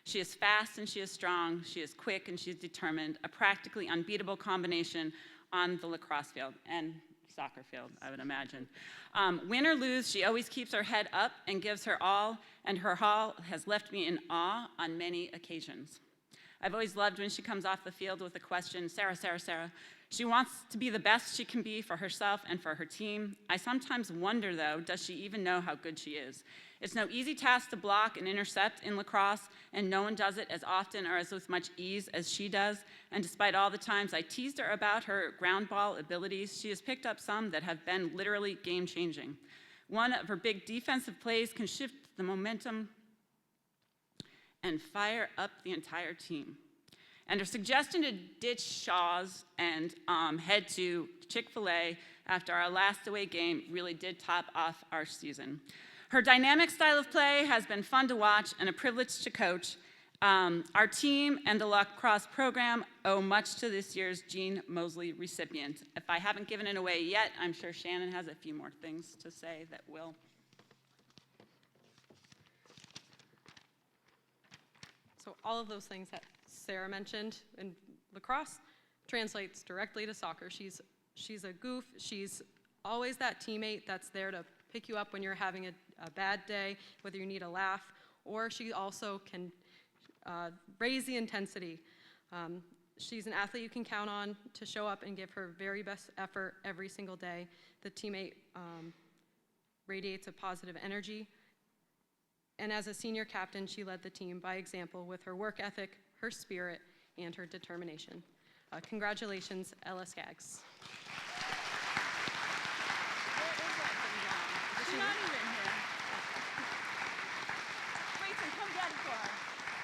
She is fast and she is strong, she is quick and she's determined, a practically unbeatable combination on the lacrosse field and soccer field, I would imagine. Win or lose, she always keeps her head up and gives her all, and her all has left me in awe on many occasions. I've always loved when she comes off the field with a question, Sarah, Sarah, Sarah. She wants to be the best she can be for herself and for her team. I sometimes wonder, though, does she even know how good she is? It's no easy task to block and intercept in lacrosse, and no one does it as often or as with much ease as she does. And despite all the times I teased her about her ground ball abilities, she has picked up some that have been literally game-changing. One of her big defensive plays can shift the momentum and fire up the entire team. And her suggestion to ditch Shaw's and head to Chick-fil-A after our last away game really did top off our season. Her dynamic style of play has been fun to watch and a privilege to coach. Our team and the lacrosse program owe much to this year's Jean Mosley recipient. If I haven't given it away yet, I'm sure Shannon has a few more things to say that will. So all of those things that Sarah mentioned in lacrosse translates directly to soccer. She's a goof. She's always that teammate that's there to pick you up when you're having a bad day, whether you need a laugh, or she also can raise the intensity. She's an athlete you can count on to show up and give her very best effort every single day. The teammate radiates a positive energy. And as a senior captain, she led the team by example with her work ethic, her spirit, and her determination. Congratulations, Ella Skaggs. She's not even here. Grayson, come grab it for her.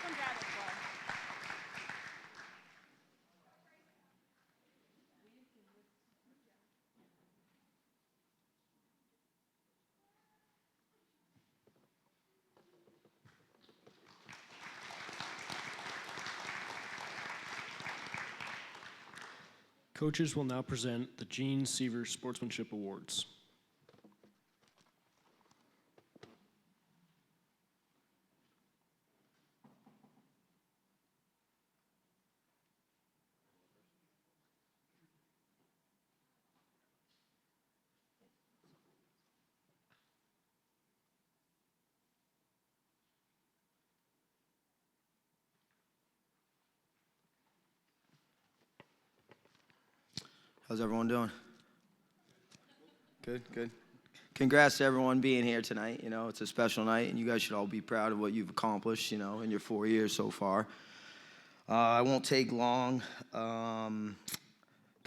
Come grab it for her. Coaches will now present the Gene Seaver Sportsmanship Awards. How's everyone doing? Good, good. Congrats to everyone being here tonight. You know, it's a special night, and you guys should all be proud of what you've accomplished, you know, in your 4 years so far. I won't take long. Kind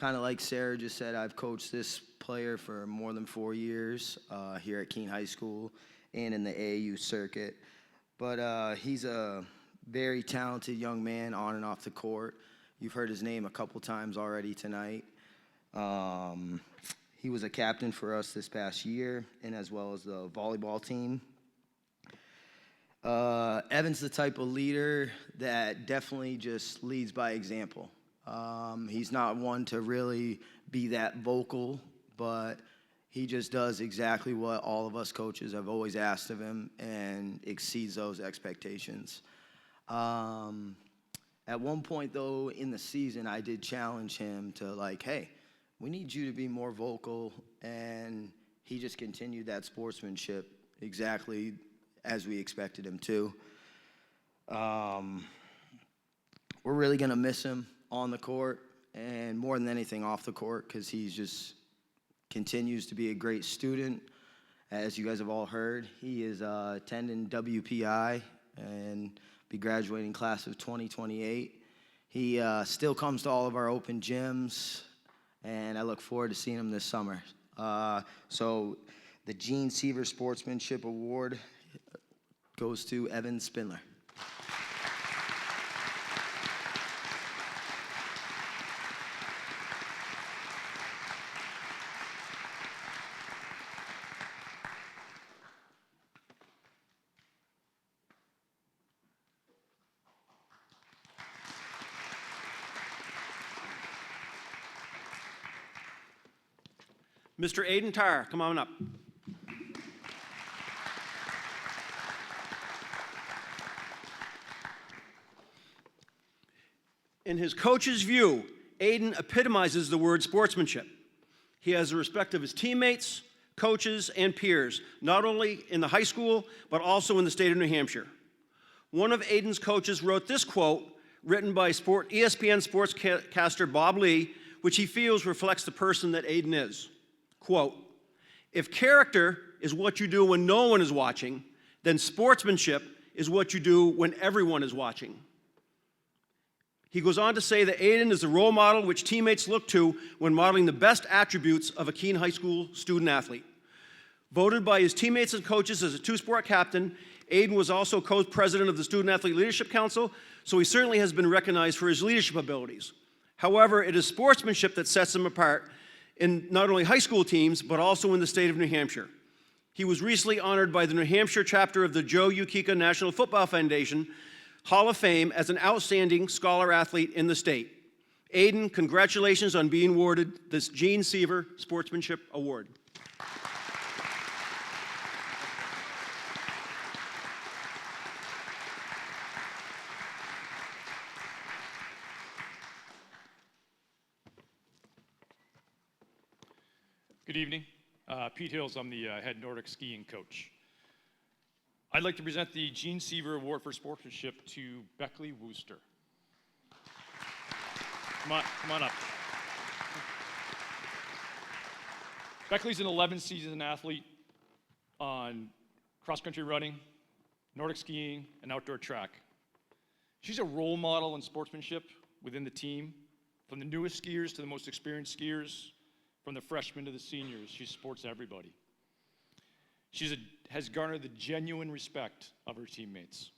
of like Sarah just said, I've coached this player for more than 4 years here at Keene High School and in the AAU circuit. But he's a very talented young man on and off the court. You've heard his name a couple times already tonight. He was a captain for us this past year, and as well as the volleyball team. Evan's the type of leader that definitely just leads by example. He's not one to really be that vocal, but he just does exactly what all of us coaches have always asked of him and exceeds those expectations. At one point, though, in the season, I did challenge him to, like, hey, we need you to be more vocal, and he just continued that sportsmanship exactly as we expected him to. We're really going to miss him on the court, and more than anything off the court, because he just continues to be a great student. As you guys have all heard, he is attending WPI and be graduating class of 2028. He still comes to all of our open gyms, and I look forward to seeing him this summer. So the Gene Seaver Sportsmanship Award goes to Evan Spindler. Mr. Aiden Tarr, come on up. In his coach's view, Aiden epitomizes the word sportsmanship. He has the respect of his teammates, coaches, and peers, not only in the high school, but also in the state of New Hampshire. One of Aiden's coaches wrote this quote, written by ESPN sportscaster Bob Lee, which he feels reflects the person that Aiden is. Quote, "If character is what you do when no one is watching, then sportsmanship is what you do when everyone is watching." He goes on to say that Aiden is the role model which teammates look to when modeling the best attributes of a Keene High School student athlete. Voted by his teammates and coaches as a two-sport captain, Aiden was also co-president of the Student Athlete Leadership Council, so he certainly has been recognized for his leadership abilities. However, it is sportsmanship that sets him apart in not only high school teams, but also in the state of New Hampshire. He was recently honored by the New Hampshire chapter of the Joe Ukeka National Football Foundation Hall of Fame as an outstanding scholar athlete in the state. Aiden, congratulations on being awarded this Gene Seaver Sportsmanship Award. Good evening. Pete Hills, I'm the head Nordic skiing coach. I'd like to present the Gene Seaver Award for Sportsmanship to Beckley Wooster. Come on up. Beckley's an 11-season athlete on cross-country running, Nordic skiing, and outdoor track. She's a role model in sportsmanship within the team, from the newest skiers to the most experienced skiers, from the freshmen to the seniors. She supports everybody. She has garnered the genuine respect of her teammates.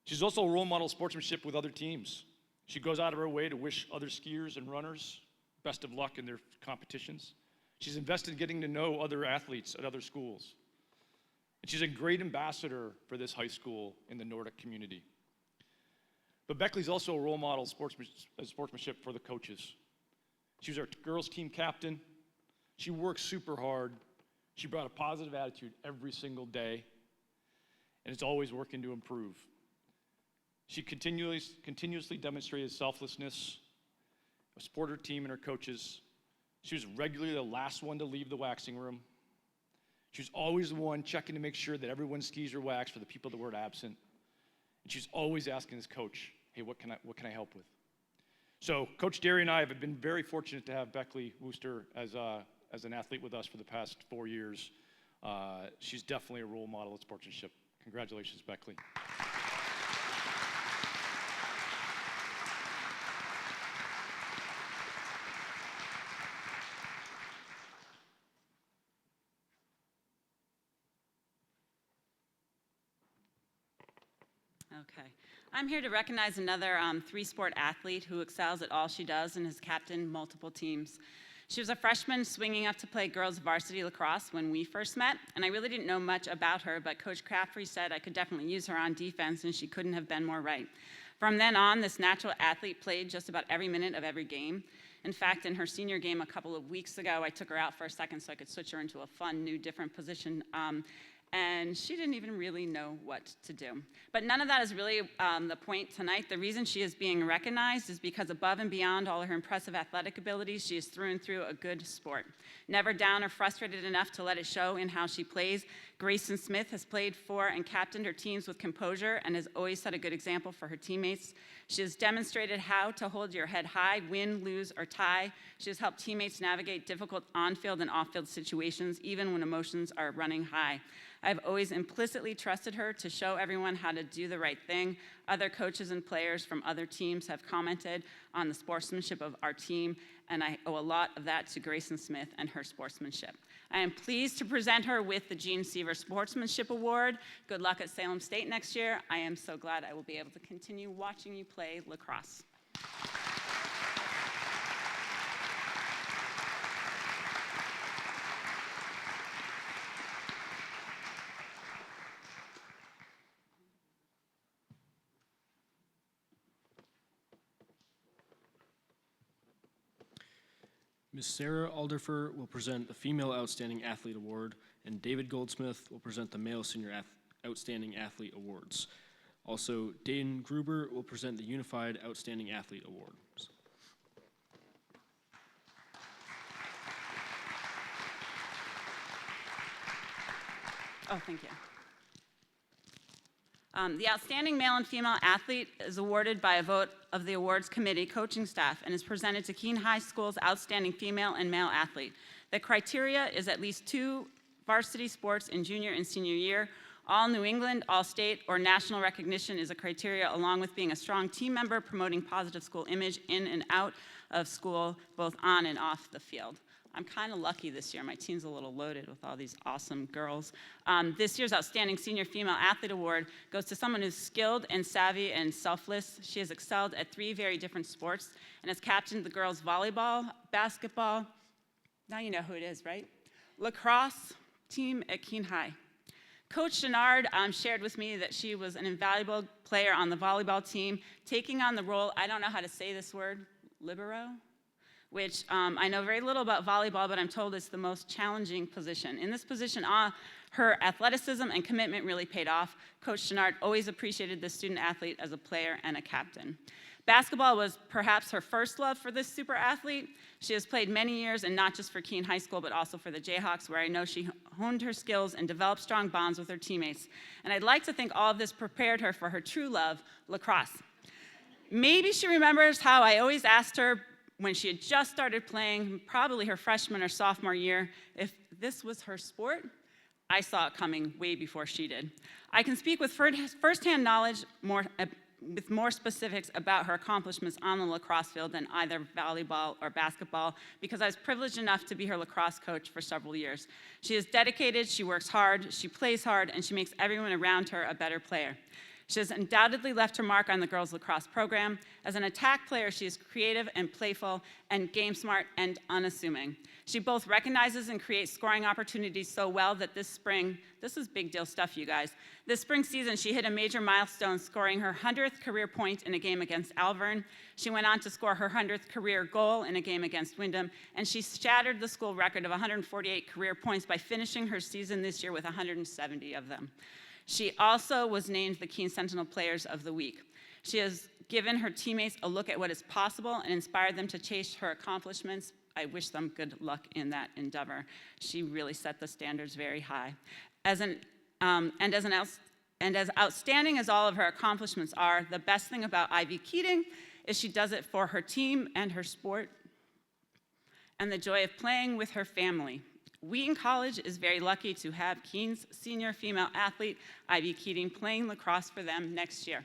She's also a role model of sportsmanship with other teams. She goes out of her way to wish other skiers and runners best of luck in their competitions. She's invested in getting to know other athletes at other schools. And she's a great ambassador for this high school in the Nordic community. But Beckley's also a role model of sportsmanship for the coaches. She was our girls' team captain. She worked super hard. She brought a positive attitude every single day, and it's always working to improve. She continuously demonstrated selflessness, supported her team and her coaches. She was regularly the last one to leave the waxing room. She was always the one checking to make sure that everyone's skis are waxed for the people that were absent. And she was always asking his coach, "Hey, what can I help with?" So Coach Derry and I have been very fortunate to have Beckley Wooster as an athlete with us for the past 4 years. She's definitely a role model of sportsmanship. Congratulations, Beckley. Okay. I'm here to recognize another three-sport athlete who excels at all she does and has captained multiple teams. She was a freshman swinging up to play girls varsity lacrosse when we first met, and I really didn't know much about her, but Coach Craftree said I could definitely use her on defense, and she couldn't have been more right. From then on, this natural athlete played just about every minute of every game. In fact, in her senior game a couple of weeks ago, I took her out for a second so I could switch her into a fun, new, different position. And she didn't even really know what to do. But none of that is really the point tonight. The reason she is being recognized is because above and beyond all her impressive athletic abilities, she is through and through a good sport. Never down or frustrated enough to let it show in how she plays, Grayson Smith has played for and captained her teams with composure and has always set a good example for her teammates. She has demonstrated how to hold your head high, win, lose, or tie. She has helped teammates navigate difficult on-field and off-field situations, even when emotions are running high. I've always implicitly trusted her to show everyone how to do the right thing. Other coaches and players from other teams have commented on the sportsmanship of our team, and I owe a lot of that to Grayson Smith and her sportsmanship. I am pleased to present her with the Gene Seaver Sportsmanship Award. Good luck at Salem State next year. I am so glad I will be able to continue watching you play lacrosse. Ms. Sarah Alderfer will present the Female Outstanding Athlete Award, and David Goldsmith will present the Male Senior Outstanding Athlete Awards. Also, Dayton Gruber will present the Unified Outstanding Athlete Awards. Oh, thank you. The Outstanding Male and Female Athlete is awarded by a vote of the awards committee coaching staff and is presented to Keene High School's Outstanding Female and Male Athlete. The criteria is at least 2 varsity sports in junior and senior year. All New England, all state, or national recognition is a criteria, along with being a strong team member, promoting positive school image in and out of school, both on and off the field. I'm kind of lucky this year. My team's a little loaded with all these awesome girls. This year's Outstanding Senior Female Athlete Award goes to someone who's skilled and savvy and selfless. She has excelled at 3 very different sports and has captained the girls' volleyball, basketball, now you know who it is, right? Lacrosse team at Keene High. Coach Chenard shared with me that she was an invaluable player on the volleyball team, taking on the role, I don't know how to say this word, libero? Which I know very little about volleyball, but I'm told it's the most challenging position. In this position, her athleticism and commitment really paid off. Coach Chenard always appreciated the student athlete as a player and a captain. Basketball was perhaps her first love for this super athlete. She has played many years, and not just for Keene High School, but also for the Jayhawks, where I know she honed her skills and developed strong bonds with her teammates. And I'd like to think all of this prepared her for her true love, lacrosse. Maybe she remembers how I always asked her when she had just started playing, probably her freshman or sophomore year, if this was her sport. I saw it coming way before she did. I can speak with firsthand knowledge with more specifics about her accomplishments on the lacrosse field than either volleyball or basketball, because I was privileged enough to be her lacrosse coach for several years. She is dedicated, she works hard, she plays hard, and she makes everyone around her a better player. She has undoubtedly left her mark on the girls' lacrosse program. As an attack player, she is creative and playful and game smart and unassuming. She both recognizes and creates scoring opportunities so well that this spring, this is big deal stuff, you guys. This spring season, she hit a major milestone, scoring her 100th career point in a game against Alvern. She went on to score her 100th career goal in a game against Windham, and she shattered the school record of 148 career points by finishing her season this year with 170 of them. She also was named the Keene Sentinel Players of the Week. She has given her teammates a look at what is possible and inspired them to chase her accomplishments. I wish them good luck in that endeavor. She really set the standards very high. As outstanding as all of her accomplishments are, the best thing about Ivy Keating is she does it for her team and her sport and the joy of playing with her family. Wheaton College is very lucky to have Keene's senior female athlete, Ivy Keating, playing lacrosse for them next year.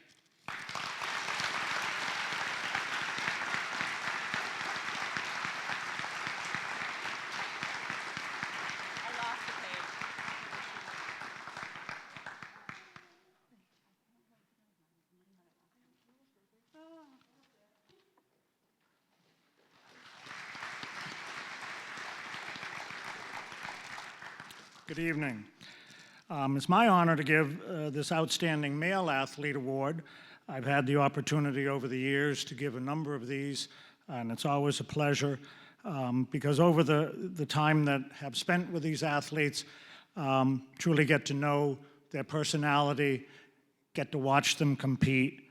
Good evening. It's my honor to give this Outstanding Male Athlete Award. I've had the opportunity over the years to give a number of these, and it's always a pleasure because over the time that have spent with these athletes, truly get to know their personality, get to watch them compete,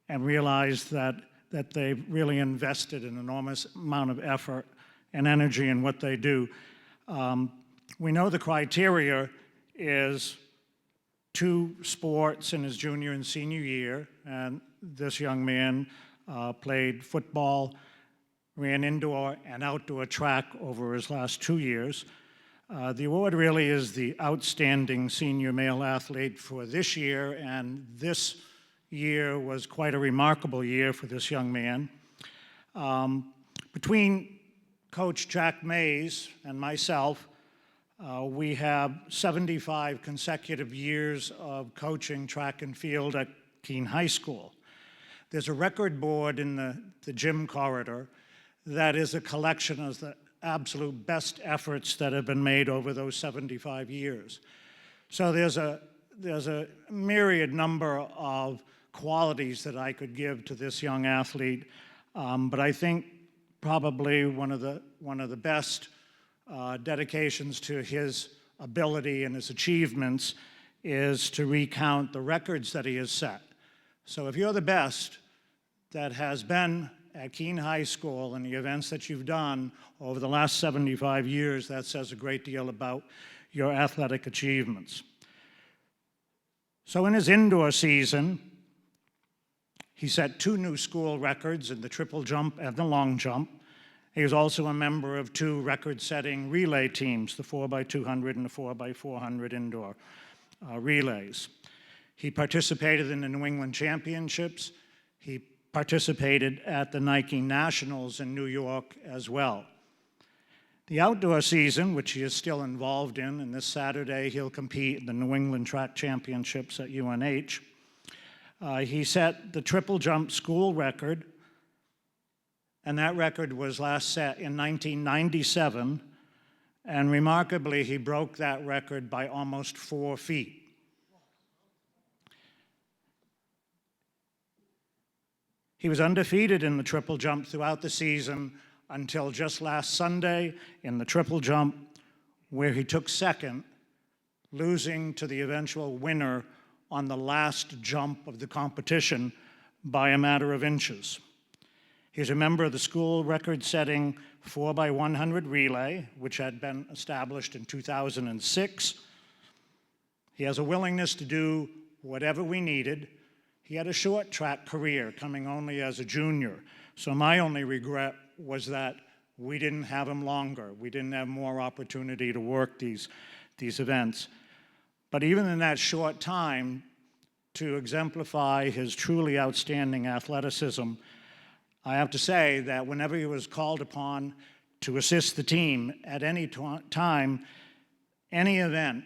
and realize that they've really invested an enormous amount of effort and energy in what they do. We know the criteria is 2 sports in his junior and senior year, and this young man played football, ran indoor and outdoor track over his last 2 years. The award really is the outstanding senior male athlete for this year, and this year was quite a remarkable year for this young man. Between Coach Jack Mays and myself, we have 75 consecutive years of coaching track and field at Keene High School. There's a record board in the gym corridor that is a collection of the absolute best efforts that have been made over those 75 years. So there's a myriad number of qualities that I could give to this young athlete, but I think probably one of the best dedications to his ability and his achievements is to recount the records that he has set. So if you're the best that has been at Keene High School and the events that you've done over the last 75 years, that says a great deal about your athletic achievements. So in his indoor season, he set 2 new school records in the triple jump and the long jump. He was also a member of 2 record-setting relay teams, the 4x200 and the 4x400 indoor relays. He participated in the New England Championships. He participated at the Nike Nationals in New York as well. The outdoor season, which he is still involved in, and this Saturday he'll compete in the New England Track Championships at UNH. He set the triple jump school record, and that record was last set in 1997, and remarkably, he broke that record by almost 4 feet. He was undefeated in the triple jump throughout the season until just last Sunday in the triple jump, where he took second, losing to the eventual winner on the last jump of the competition by a matter of inches. He's a member of the school record-setting 4x100 relay, which had been established in 2006. He has a willingness to do whatever we needed. He had a short track career, coming only as a junior. So my only regret was that we didn't have him longer. We didn't have more opportunity to work these events. But even in that short time, to exemplify his truly outstanding athleticism, I have to say that whenever he was called upon to assist the team at any time, any event,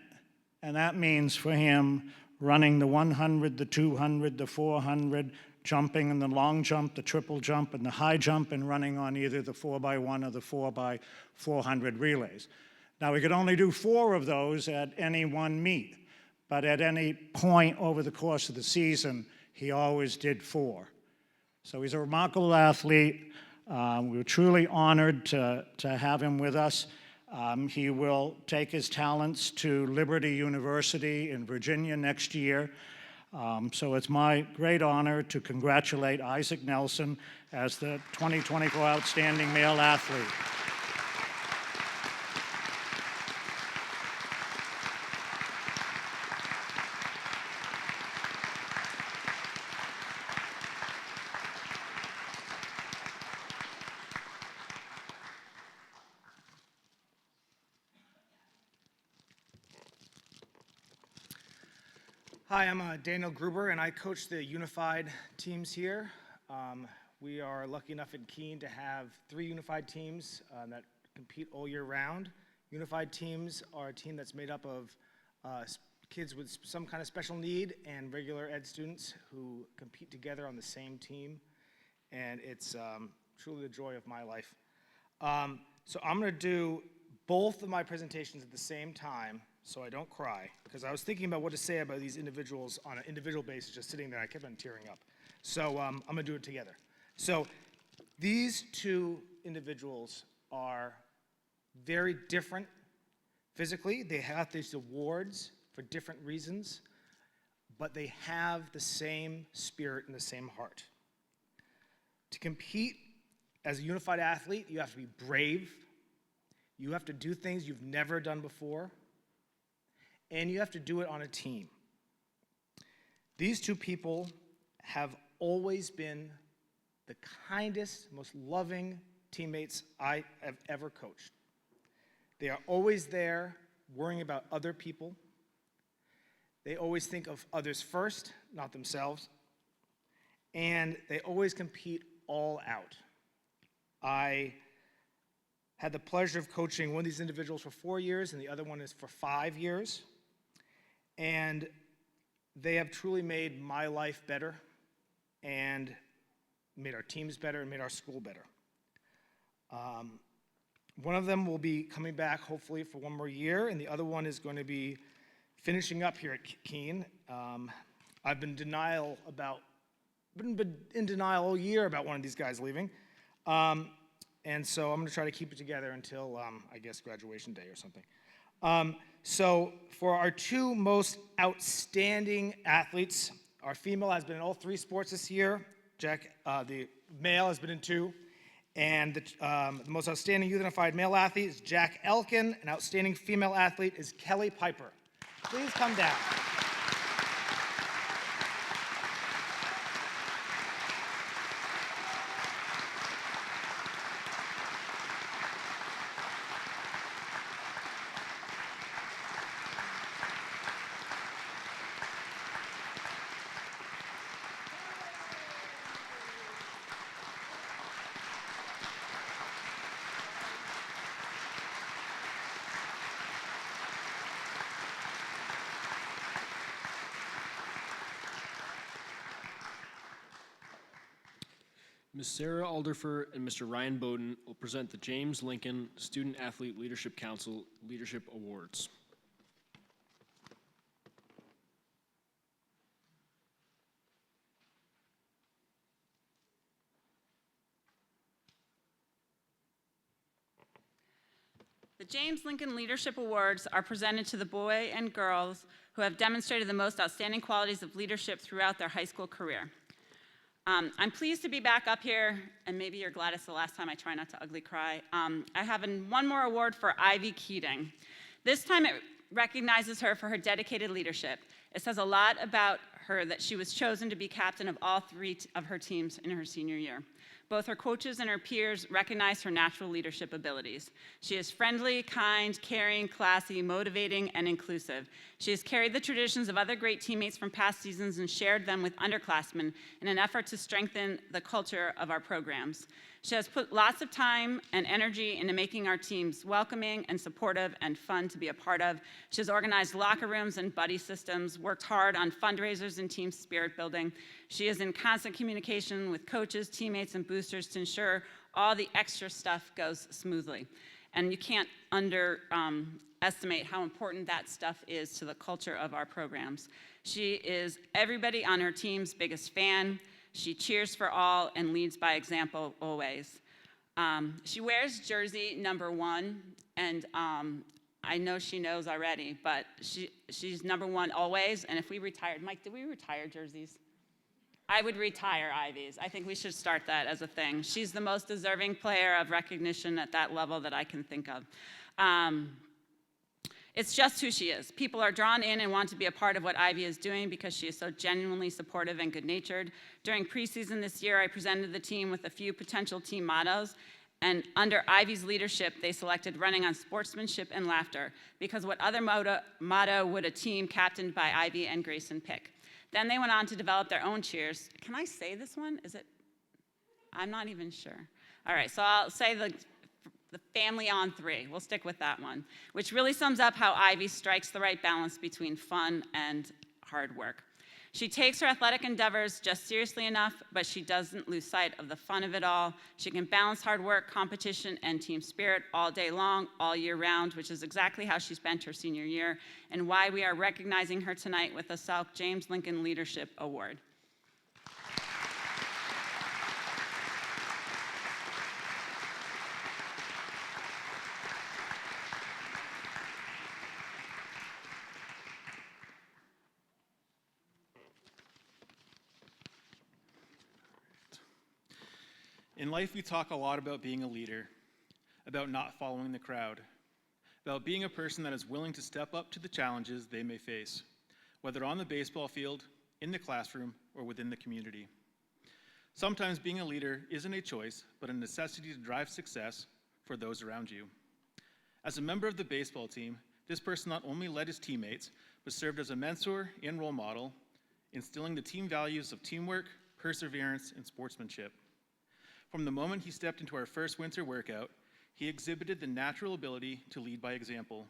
and that means for him running the 100, the 200, the 400, jumping in the long jump, the triple jump, and the high jump, and running on either the 4x1 or the 4x400 relays. Now, we could only do 4 of those at any one meet, but at any point over the course of the season, he always did 4. So he's a remarkable athlete. We were truly honored to have him with us. He will take his talents to Liberty University in Virginia next year. So it's my great honor to congratulate Isaac Nelson as the 2024 Outstanding Male Athlete. Hi, I'm Daniel Gruber, and I coach the unified teams here. We are lucky enough in Keene to have 3 unified teams that compete all year round. Unified teams are a team that's made up of kids with some kind of special need and regular ed students who compete together on the same team, and it's truly the joy of my life. So I'm going to do both of my presentations at the same time, so I don't cry, because I was thinking about what to say about these individuals on an individual basis, just sitting there. I kept on tearing up. So I'm going to do it together. So these 2 individuals are very different physically. They have these awards for different reasons, but they have the same spirit and the same heart. To compete as a unified athlete, you have to be brave. You have to do things you've never done before. And you have to do it on a team. These 2 people have always been the kindest, most loving teammates I have ever coached. They are always there worrying about other people. They always think of others first, not themselves. And they always compete all out. I had the pleasure of coaching one of these individuals for 4 years, and the other one is for 5 years. And they have truly made my life better, and made our teams better, and made our school better. One of them will be coming back hopefully for one more year, and the other one is going to be finishing up here at Keene. I've been in denial all year about one of these guys leaving. And so I'm going to try to keep it together until, I guess, graduation day or something. So for our two most outstanding athletes, our female has been in all 3 sports this year. Jack, the male has been in 2. And the most outstanding youth unified male athlete is Jack Elkin. An outstanding female athlete is Kelly Piper. Please come down. Ms. Sarah Alderfer and Mr. Ryan Bowden will present the James Lincoln Student Athlete Leadership Council Leadership Awards. The James Lincoln Leadership Awards are presented to the boys and girls who have demonstrated the most outstanding qualities of leadership throughout their high school career. I'm pleased to be back up here, and maybe you're glad it's the last time I try not to ugly cry. I have one more award for Ivy Keating. This time it recognizes her for her dedicated leadership. It says a lot about her that she was chosen to be captain of all 3 of her teams in her senior year. Both her coaches and her peers recognize her natural leadership abilities. She is friendly, kind, caring, classy, motivating, and inclusive. She has carried the traditions of other great teammates from past seasons and shared them with underclassmen in an effort to strengthen the culture of our programs. She has put lots of time and energy into making our teams welcoming and supportive and fun to be a part of. She has organized locker rooms and buddy systems, worked hard on fundraisers and team spirit building. She is in constant communication with coaches, teammates, and boosters to ensure all the extra stuff goes smoothly. And you can't underestimate how important that stuff is to the culture of our programs. She is everybody on her team's biggest fan. She cheers for all and leads by example always. She wears jersey number 1, and I know she knows already, but she's number 1 always. And if we retired, Mike, did we retire jerseys? I would retire Ivies. I think we should start that as a thing. She's the most deserving player of recognition at that level that I can think of. It's just who she is. People are drawn in and want to be a part of what Ivy is doing because she is so genuinely supportive and good-natured. During preseason this year, I presented the team with a few potential team mottos, and under Ivy's leadership, they selected running on sportsmanship and laughter, because what other motto would a team captained by Ivy and Grayson pick? Then they went on to develop their own cheers. Can I say this one? Is it? I'm not even sure. All right, so I'll say the family on 3. We'll stick with that one, which really sums up how Ivy strikes the right balance between fun and hard work. She takes her athletic endeavors just seriously enough, but she doesn't lose sight of the fun of it all. She can balance hard work, competition, and team spirit all day long, all year round, which is exactly how she spent her senior year, and why we are recognizing her tonight with the Salk James Lincoln Leadership Award. In life, we talk a lot about being a leader, about not following the crowd, about being a person that is willing to step up to the challenges they may face, whether on the baseball field, in the classroom, or within the community. Sometimes being a leader isn't a choice, but a necessity to drive success for those around you. As a member of the baseball team, this person not only led his teammates, but served as a mentor and role model, instilling the team values of teamwork, perseverance, and sportsmanship. From the moment he stepped into our first winter workout, he exhibited the natural ability to lead by example,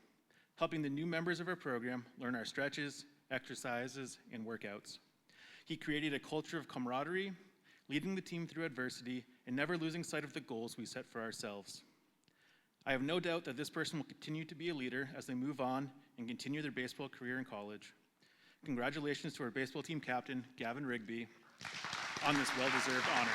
helping the new members of our program learn our stretches, exercises, and workouts. He created a culture of camaraderie, leading the team through adversity and never losing sight of the goals we set for ourselves. I have no doubt that this person will continue to be a leader as they move on and continue their baseball career in college. Congratulations to our baseball team captain, Gavin Rigby, on this well-deserved honor.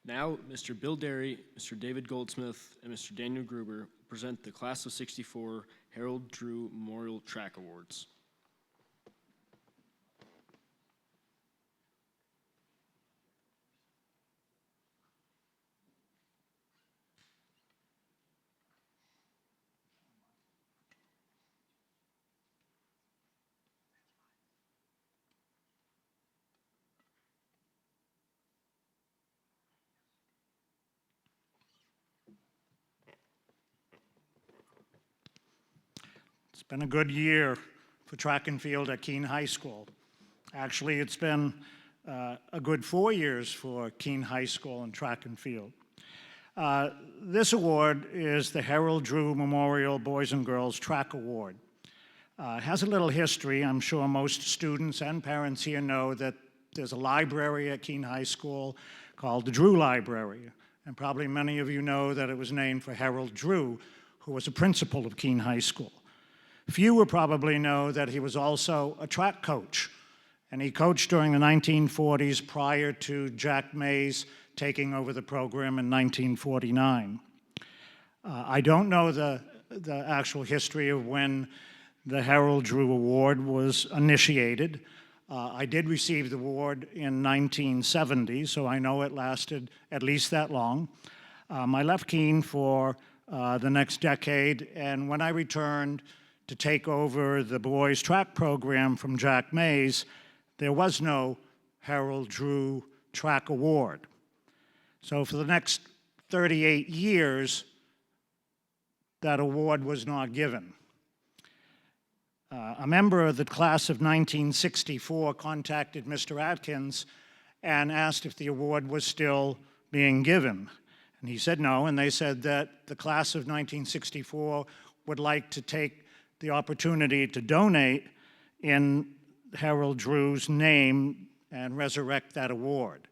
Now, Mr. Bill Derry, Mr. David Goldsmith, and Mr. Daniel Gruber present the Class of '64 Harold Drew Memorial Track Awards. It's been a good year for track and field at Keene High School. Actually, it's been a good 4 years for Keene High School and track and field. This award is the Harold Drew Memorial Boys and Girls Track Award. It has a little history. I'm sure most students and parents here know that there's a library at Keene High School called the Drew Library. And probably many of you know that it was named for Harold Drew, who was a principal of Keene High School. Few will probably know that he was also a track coach, and he coached during the 1940s prior to Jack Mays taking over the program in 1949. I don't know the actual history of when the Harold Drew Award was initiated. I did receive the award in 1970, so I know it lasted at least that long. I left Keene for the next decade, and when I returned to take over the boys' track program from Jack Mays, there was no Harold Drew Track Award. So for the next 38 years, that award was not given. A member of the class of 1964 contacted Mr. Atkins and asked if the award was still being given. And he said no, and they said that the class of 1964 would like to take the opportunity to donate in Harold Drew's name and resurrect that award.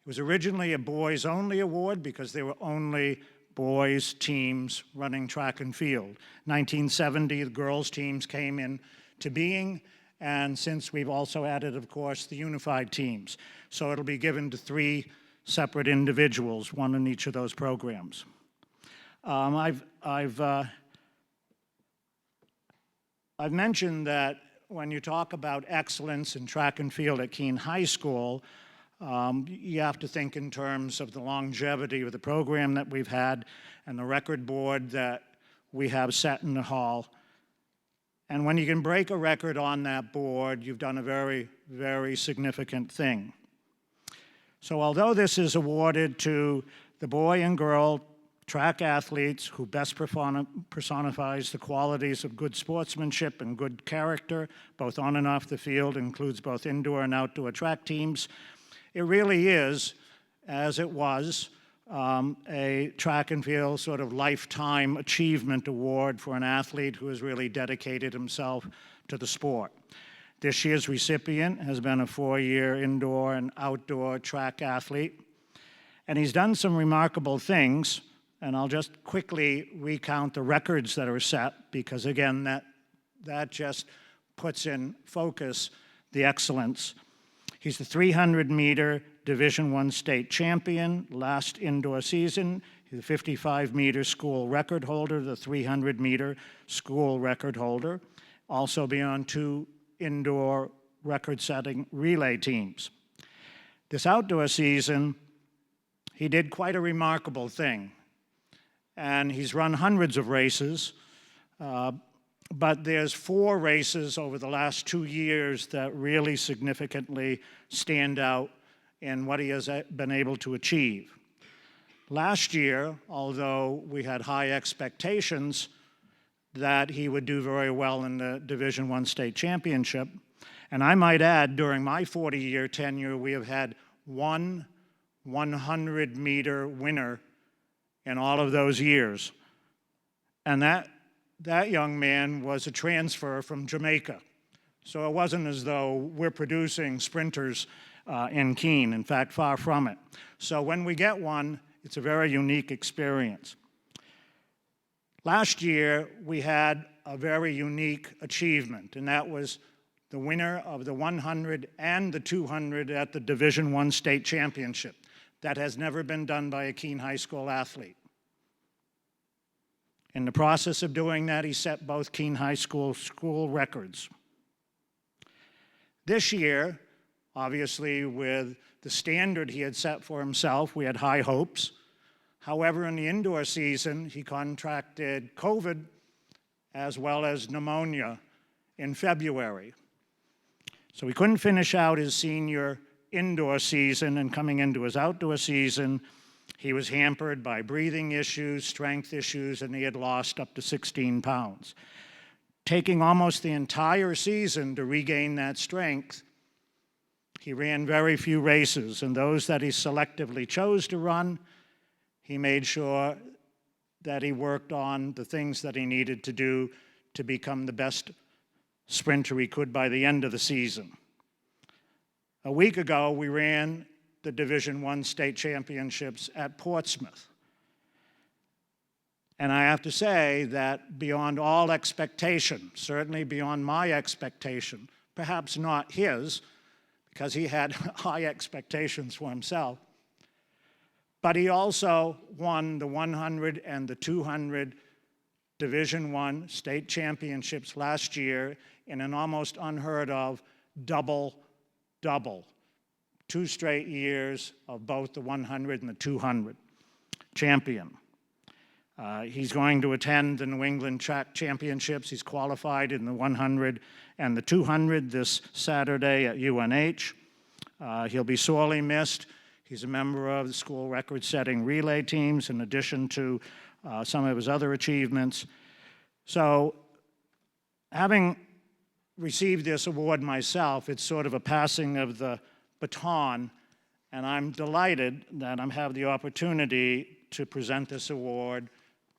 It was originally a boys-only award because there were only boys' teams running track and field. 1970, the girls' teams came into being, and since we've also added, of course, the unified teams. So it'll be given to 3 separate individuals, one in each of those programs. I've mentioned that when you talk about excellence in track and field at Keene High School, you have to think in terms of the longevity of the program that we've had and the record board that we have set in the hall. And when you can break a record on that board, you've done a very, very significant thing. So although this is awarded to the boy and girl track athletes who best personifies the qualities of good sportsmanship and good character, both on and off the field, includes both indoor and outdoor track teams, it really is, as it was, a track and field sort of lifetime achievement award for an athlete who has really dedicated himself to the sport. This year's recipient has been a 4-year indoor and outdoor track athlete, and he's done some remarkable things, and I'll just quickly recount the records that are set, because again, that just puts in focus the excellence. He's the 300-meter Division I state champion last indoor season. He's the 55-meter school record holder, the 300-meter school record holder. Also be on 2 indoor record-setting relay teams. This outdoor season, he did quite a remarkable thing. And he's run hundreds of races, but there's 4 races over the last 2 years that really significantly stand out in what he has been able to achieve. Last year, although we had high expectations that he would do very well in the Division I state championship, and I might add, during my 40-year tenure, we have had one 100-meter winner in all of those years. And that young man was a transfer from Jamaica. So it wasn't as though we're producing sprinters in Keene. In fact, far from it. So when we get one, it's a very unique experience. Last year, we had a very unique achievement, and that was the winner of the 100 and the 200 at the Division I state championship. That has never been done by a Keene High School athlete. In the process of doing that, he set both Keene High School records. This year, obviously, with the standard he had set for himself, we had high hopes. However, in the indoor season, he contracted COVID as well as pneumonia in February. So he couldn't finish out his senior indoor season, and coming into his outdoor season, he was hampered by breathing issues, strength issues, and he had lost up to 16 pounds. Taking almost the entire season to regain that strength, he ran very few races, and those that he selectively chose to run, he made sure that he worked on the things that he needed to do to become the best sprinter he could by the end of the season. A week ago, we ran the Division I state championships at Portsmouth. And I have to say that beyond all expectation, certainly beyond my expectation, perhaps not his, because he had high expectations for himself, but he also won the 100 and the 200 Division I state championships last year in an almost unheard of double-double. 2 straight years of both the 100 and the 200 champion. He's going to attend the New England Track Championships. He's qualified in the 100 and the 200 this Saturday at UNH. He'll be sorely missed. He's a member of the school record-setting relay teams in addition to some of his other achievements. So having received this award myself, it's sort of a passing of the baton, and I'm delighted that I have the opportunity to present this award,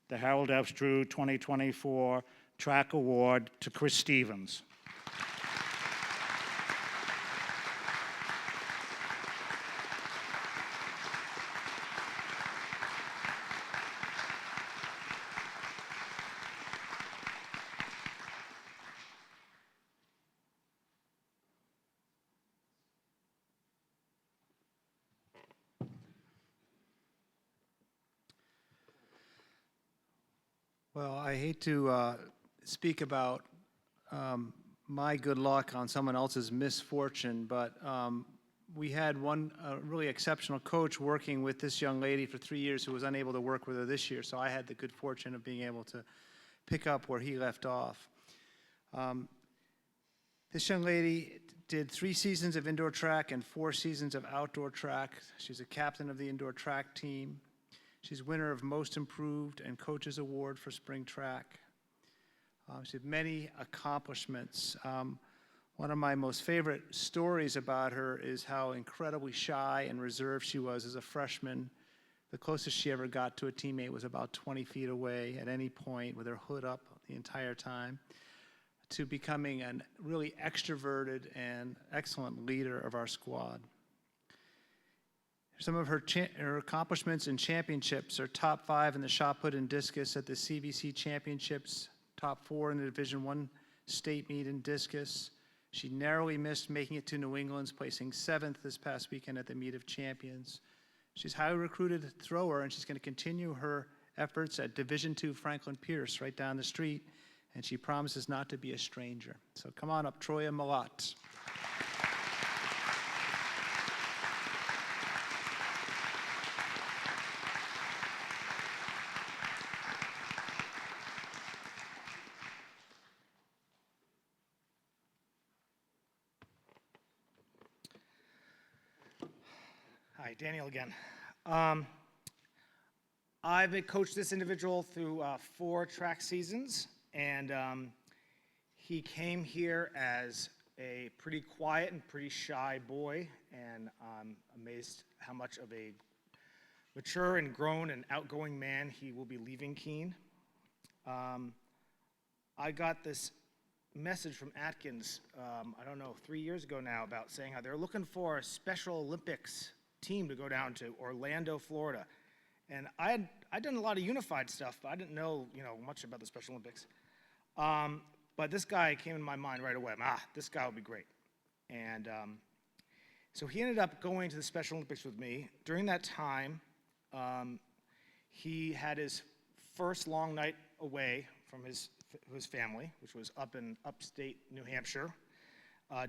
the Harold F. Drew 2024 Track Award, to Chris Stevens. Well, I hate to speak about my good luck on someone else's misfortune, but we had one really exceptional coach working with this young lady for 3 years who was unable to work with her this year, so I had the good fortune of being able to pick up where he left off. This young lady did 3 seasons of indoor track and 4 seasons of outdoor track. She's a captain of the indoor track team. She's winner of Most Improved and Coaches Award for spring track. She had many accomplishments. One of my most favorite stories about her is how incredibly shy and reserved she was as a freshman. The closest she ever got to a teammate was about 20 feet away at any point with her hood up the entire time, to becoming a really extroverted and excellent leader of our squad. Some of her accomplishments and championships are top 5 in the shot put and discus at the CBC Championships, top 4 in the Division I state meet in discus. She narrowly missed making it to New England's, placing 7th this past weekend at the Meet of Champions. She's a highly recruited thrower, and she's going to continue her efforts at Division II Franklin Pierce right down the street, and she promises not to be a stranger. So come on up, Troya Malat. Hi, Daniel again. I've coached this individual through 4 track seasons, and he came here as a pretty quiet and pretty shy boy, and I'm amazed how much of a mature and grown and outgoing man he will be leaving Keene. I got this message from Atkins, I don't know, 3 years ago now, about saying how they're looking for a Special Olympics team to go down to Orlando, Florida. And I'd done a lot of unified stuff, but I didn't know, much about the Special Olympics. But this guy came in my mind right away. This guy would be great. And so he ended up going to the Special Olympics with me. During that time, he had his first long night away from his family, which was up in upstate New Hampshire,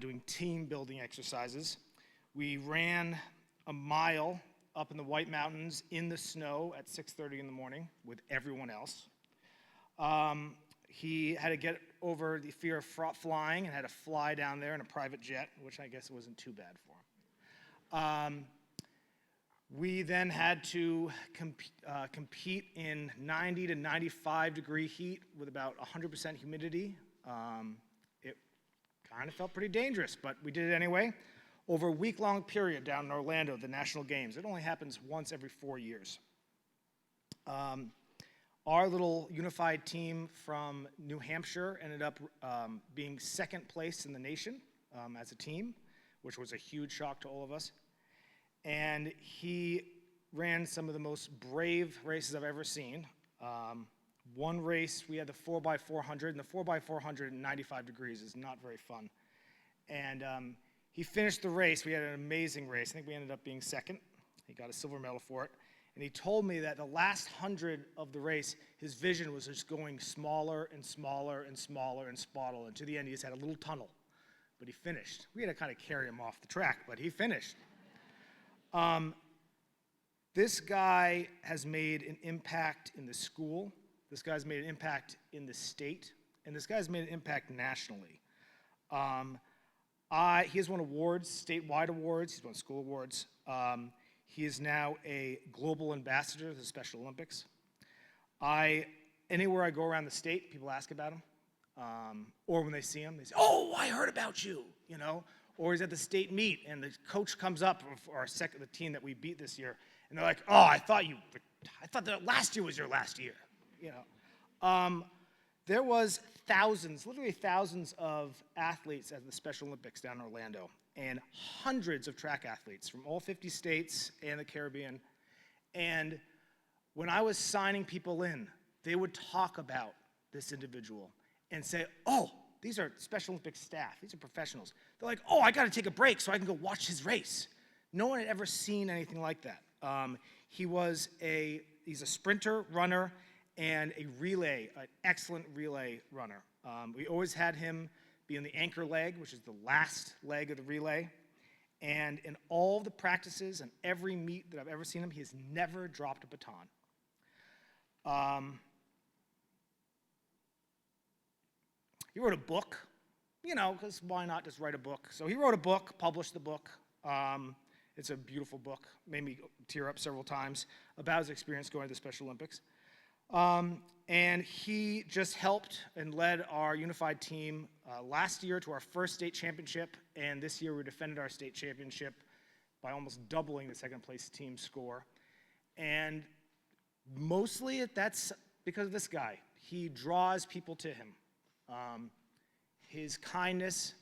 doing team building exercises. We ran a mile up in the White Mountains in the snow at 6:30 in the morning with everyone else. He had to get over the fear of flying and had to fly down there in a private jet, which I guess wasn't too bad for him. We then had to compete in 90 to 95 degree heat with about 100% humidity. It kind of felt pretty dangerous, but we did it anyway. Over a week-long period down in Orlando, the National Games. It only happens once every 4 years. Our little unified team from New Hampshire ended up being second place in the nation as a team, which was a huge shock to all of us. And he ran some of the most brave races I've ever seen. One race, we had the 4x400, and the 4x400 in 95 degrees is not very fun. And he finished the race. We had an amazing race. I think we ended up being second. He got a silver medal for it. And he told me that the last 100 of the race, his vision was just going smaller and smaller and smaller and smaller. And to the end, he just had a little tunnel. But he finished. We had to kind of carry him off the track, but he finished. This guy has made an impact in the school. This guy's made an impact in the state. And this guy's made an impact nationally. He has won awards, statewide awards. He's won school awards. He is now a global ambassador to the Special Olympics. Anywhere I go around the state, people ask about him. Or when they see him, they say, "Oh, I heard about you," Or he's at the state meet, and the coach comes up for the team that we beat this year, and they're like, "Oh, I thought that last year was your last year," There was literally thousands of athletes at the Special Olympics down in Orlando, and hundreds of track athletes from all 50 states and the Caribbean. And when I was signing people in, they would talk about this individual and say, "Oh, these are Special Olympics staff. These are professionals." They're like, "Oh, I got to take a break so I can go watch his race." No one had ever seen anything like that. He's a sprinter, runner, and an excellent relay runner. We always had him be in the anchor leg, which is the last leg of the relay. And in all the practices and every meet that I've ever seen him, he has never dropped a baton. He wrote a book, because why not just write a book? So he wrote a book, published the book. It's a beautiful book, made me tear up several times, about his experience going to the Special Olympics. And he just helped and led our unified team last year to our first state championship, and this year we defended our state championship by almost doubling the second place team score. And mostly that's because of this guy. He draws people to him. His kindness,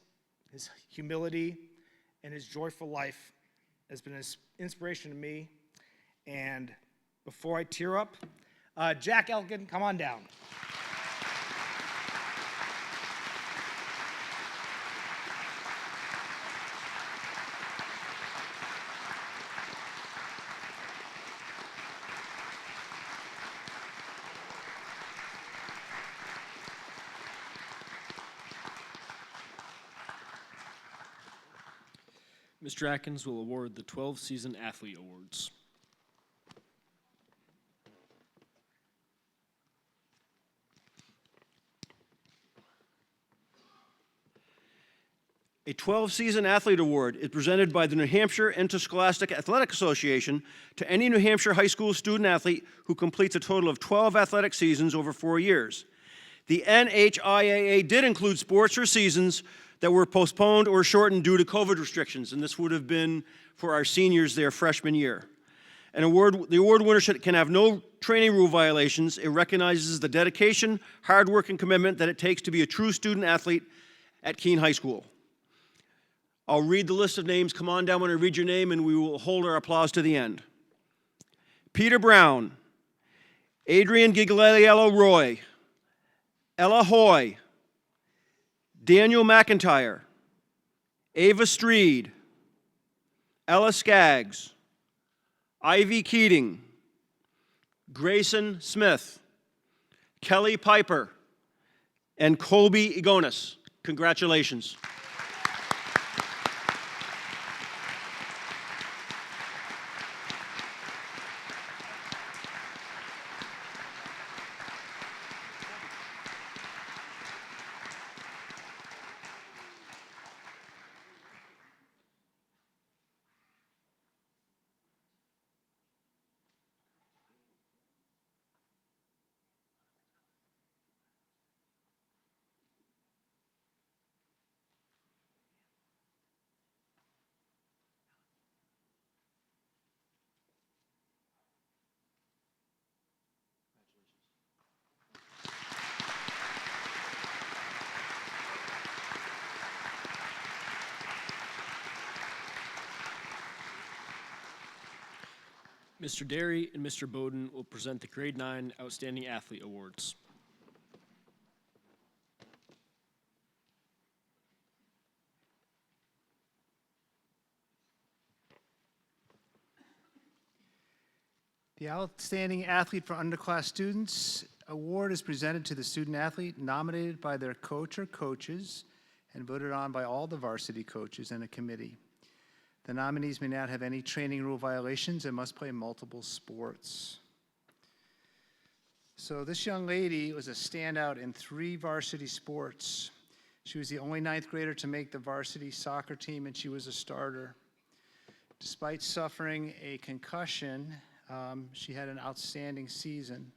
his humility, and his joyful life has been an inspiration to me. And before I tear up, Jack Elkin, come on down. Mr. Atkins will award the 12-season athlete awards. A 12-season athlete award is presented by the New Hampshire Interscholastic Athletic Association to any New Hampshire high school student athlete who completes a total of 12 athletic seasons over 4 years. The NHIAA did include sports or seasons that were postponed or shortened due to COVID restrictions, and this would have been for our seniors their freshman year. The award winner can have no training rule violations. It recognizes the dedication, hard work, and commitment that it takes to be a true student athlete at Keene High School. I'll read the list of names. Come on down when I read your name, and we will hold our applause to the end. Peter Brown, Adrian Gigliello Roy, Ella Hoy, Daniel McIntyre, Ava Streed, Ella Skaggs, Ivy Keating, Grayson Smith, Kelly Piper, and Colby Egonis. Congratulations. Mr. Derry and Mr. Bowden will present the Grade 9 Outstanding Athlete Awards. The Outstanding Athlete for Underclass Students award is presented to the student athlete nominated by their coach or coaches and voted on by all the varsity coaches and a committee. The nominees may not have any training rule violations and must play multiple sports. So this young lady was a standout in 3 varsity sports. She was the only 9th grader to make the varsity soccer team, and she was a starter. Despite suffering a concussion, she had an outstanding season.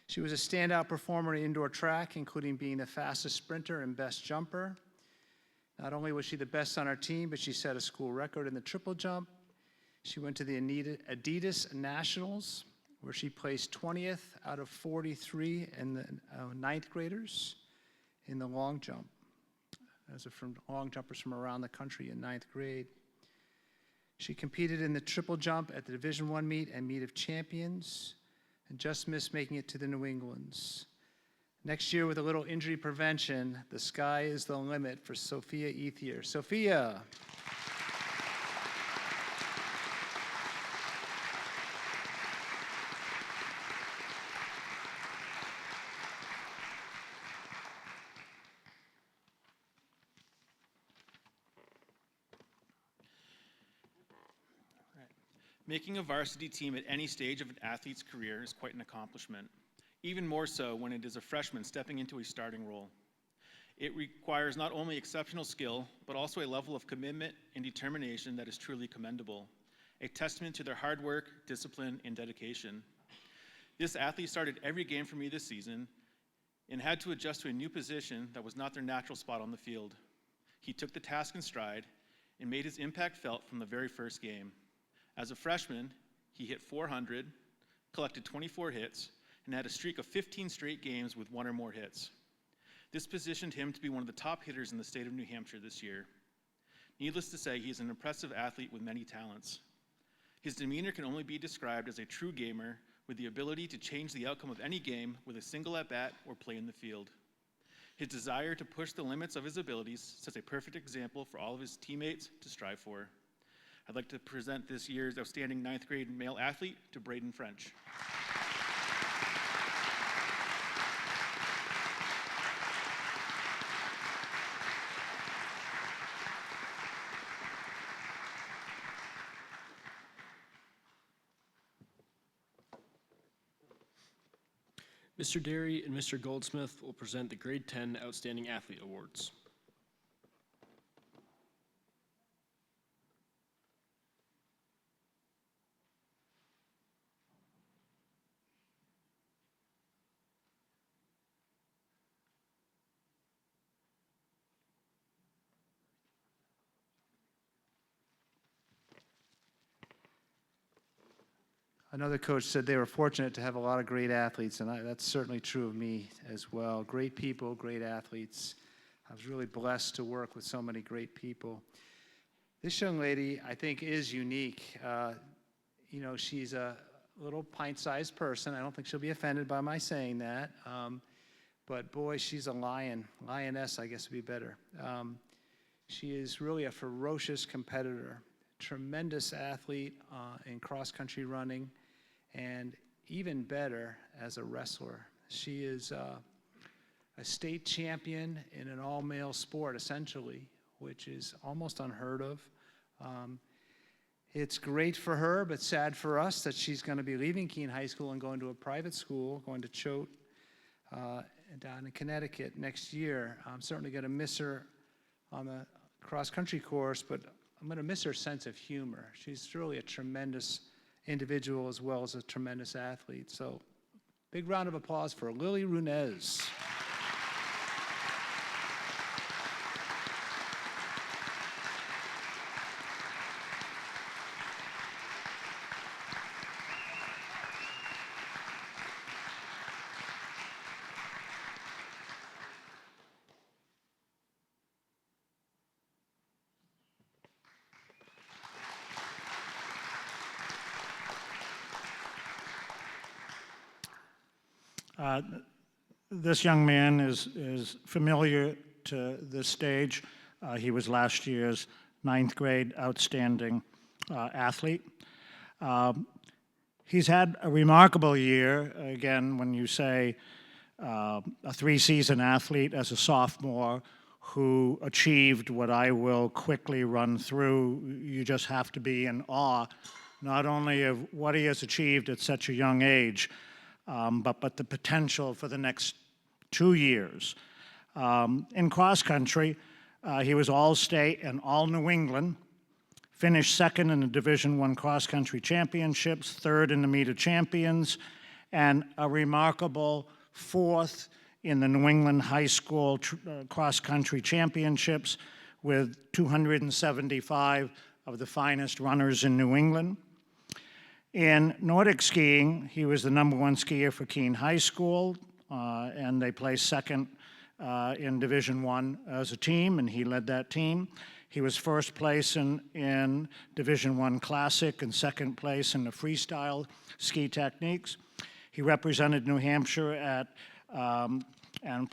She was a standout performer in indoor track, including being the fastest sprinter and best jumper. Not only was she the best on our team, but she set a school record in the triple jump. She went to the Adidas Nationals, where she placed 20th out of 43 in the 9th graders in the long jump. Those are from long jumpers from around the country in 9th grade. She competed in the triple jump at the Division I meet and Meet of Champions, and just missed making it to the New Englands. Next year, with a little injury prevention, the sky is the limit for Sophia Ethier. Sophia. Making a varsity team at any stage of an athlete's career is quite an accomplishment, even more so when it is a freshman stepping into a starting role. It requires not only exceptional skill, but also a level of commitment and determination that is truly commendable, a testament to their hard work, discipline, and dedication. This athlete started every game for me this season and had to adjust to a new position that was not their natural spot on the field. He took the task in stride and made his impact felt from the very first game. As a freshman, he hit 400, collected 24 hits, and had a streak of 15 straight games with 1 or more hits. This positioned him to be one of the top hitters in the state of New Hampshire this year. Needless to say, he is an impressive athlete with many talents. His demeanor can only be described as a true gamer with the ability to change the outcome of any game with a single at-bat or play in the field. His desire to push the limits of his abilities sets a perfect example for all of his teammates to strive for. I'd like to present this year's outstanding 9th grade male athlete to Braden French. Mr. Derry and Mr. Goldsmith will present the Grade 10 Outstanding Athlete Awards. Another coach said they were fortunate to have a lot of great athletes, and that's certainly true of me as well. Great people, great athletes. I was really blessed to work with so many great people. This young lady, I think, is unique. You know, she's a little pint-sized person. I don't think she'll be offended by my saying that. But boy, she's a lioness, I guess would be better. She is really a ferocious competitor, tremendous athlete in cross-country running, and even better as a wrestler. She is a state champion in an all-male sport, essentially, which is almost unheard of. It's great for her, but sad for us that she's going to be leaving Keene High School and going to a private school, going to Choate down in Connecticut next year. I'm certainly going to miss her on the cross-country course, but I'm going to miss her sense of humor. She's really a tremendous individual as well as a tremendous athlete. So big round of applause for Lily Runez. This young man is familiar to this stage. He was last year's 9th grade outstanding athlete. He's had a remarkable year. Again, when you say a 3-season athlete as a sophomore who achieved what I will quickly run through, you just have to be in awe, not only of what he has achieved at such a young age, but the potential for the next 2 years. In cross-country, he was All-State and All-New England, finished 2nd in the Division I cross-country championships, 3rd in the Meet of Champions, and a remarkable 4th in the New England High School cross-country championships with 275 of the finest runners in New England. In Nordic skiing, he was the #1 skier for Keene High School, and they placed 2nd in Division I as a team, and he led that team. He was 1st place in Division I Classic and 2nd place in the freestyle ski techniques. He represented New Hampshire and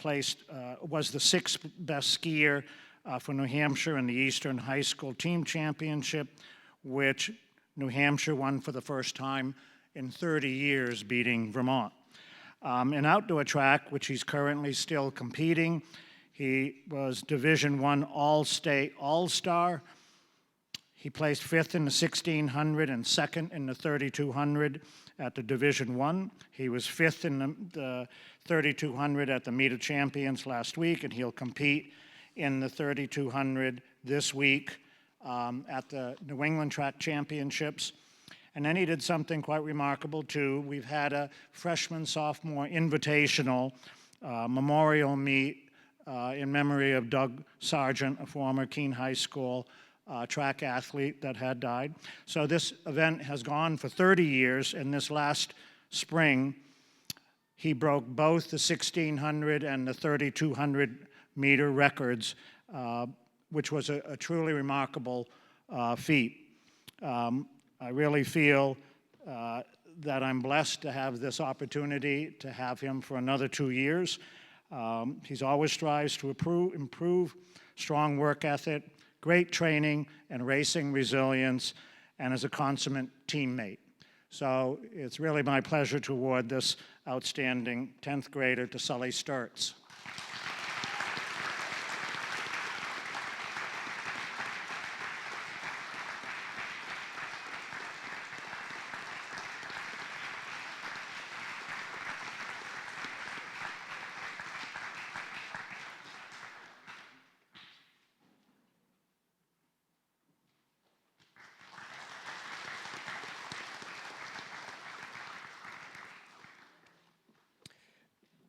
was the 6th best skier for New Hampshire in the Eastern High School Team Championship, which New Hampshire won for the first time in 30 years, beating Vermont. In outdoor track, which he's currently still competing, he was Division I All-State All-Star. He placed 5th in the 1600 and 2nd in the 3200 at the Division I. He was 5th in the 3200 at the Meet of Champions last week, and he'll compete in the 3200 this week at the New England Track Championships. And then he did something quite remarkable, too. We've had a freshman-sophomore invitational memorial meet in memory of Doug Sargent, a former Keene High School track athlete that had died. So this event has gone for 30 years, and this last spring, he broke both the 1600 and the 3200 meter records, which was a truly remarkable feat. I really feel that I'm blessed to have this opportunity to have him for another 2 years. He's always strives to improve, strong work ethic, great training and racing resilience, and is a consummate teammate. So it's really my pleasure to award this outstanding 10th grader to Sully Sturts.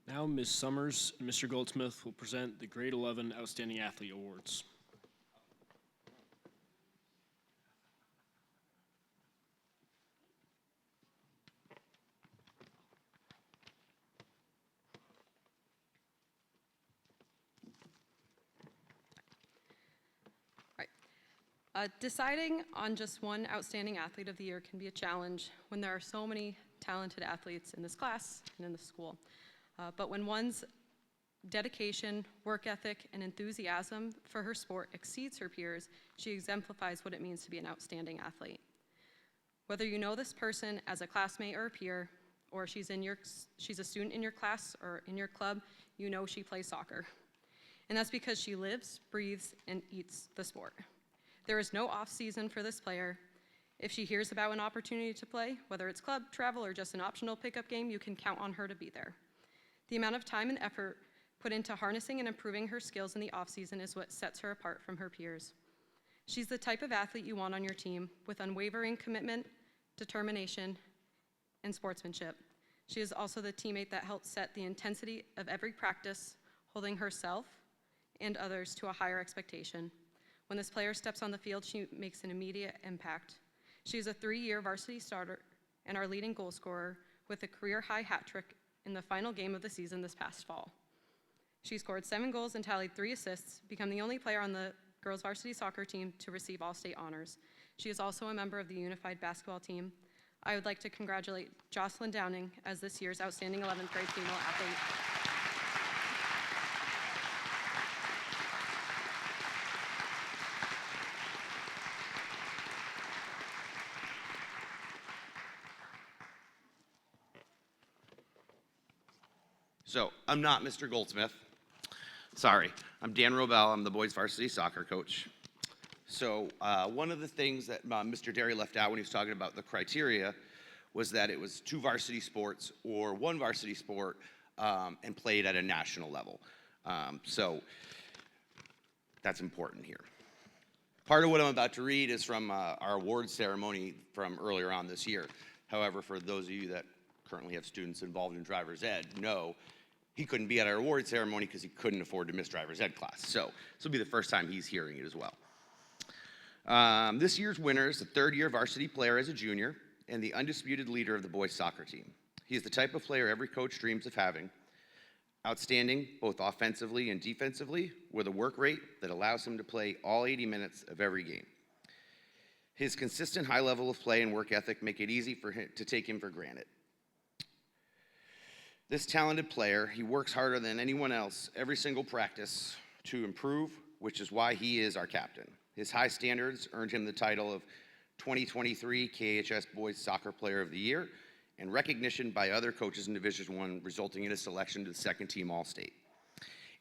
Now, Ms. Summers and Mr. Goldsmith will present the Grade 11 Outstanding Athlete Awards. Deciding on just one outstanding athlete of the year can be a challenge when there are so many talented athletes in this class and in the school. But when one's dedication, work ethic, and enthusiasm for her sport exceeds her peers, she exemplifies what it means to be an outstanding athlete. Whether you know this person as a classmate or a peer, or she's a student in your class or in your club, you know she plays soccer. And that's because she lives, breathes, and eats the sport. There is no off season for this player. If she hears about an opportunity to play, whether it's club, travel, or just an optional pickup game, you can count on her to be there. The amount of time and effort put into harnessing and improving her skills in the off season is what sets her apart from her peers. She's the type of athlete you want on your team with unwavering commitment, determination, and sportsmanship. She is also the teammate that helps set the intensity of every practice, holding herself and others to a higher expectation. When this player steps on the field, she makes an immediate impact. She is a 3-year varsity starter and our leading goal scorer with a career-high hat trick in the final game of the season this past fall. She scored 7 goals and tallied 3 assists, become the only player on the girls varsity soccer team to receive all state honors. She is also a member of the unified basketball team. I would like to congratulate Jocelyn Downing as this year's outstanding 11th grade female athlete. So, I'm not Mr. Goldsmith. Sorry. I'm Dan Robel. I'm the boys varsity soccer coach. So, one of the things that Mr. Derry left out when he was talking about the criteria was that it was 2 varsity sports or 1 varsity sport and played at a national level. So, that's important here. Part of what I'm about to read is from our awards ceremony from earlier on this year. However, for those of you that currently have students involved in driver's ed, know he couldn't be at our award ceremony because he couldn't afford to miss driver's ed class. So this will be the first time he's hearing it as well. This year's winner is the 3rd-year varsity player as a junior and the undisputed leader of the boys soccer team. He is the type of player every coach dreams of having. Outstanding, both offensively and defensively, with a work rate that allows him to play all 80 minutes of every game. His consistent high level of play and work ethic make it easy for him to take him for granted. This talented player, he works harder than anyone else every single practice to improve, which is why he is our captain. His high standards earned him the title of 2023 KHS Boys Soccer Player of the Year and recognition by other coaches in Division I, resulting in his selection to the 2nd team All-State.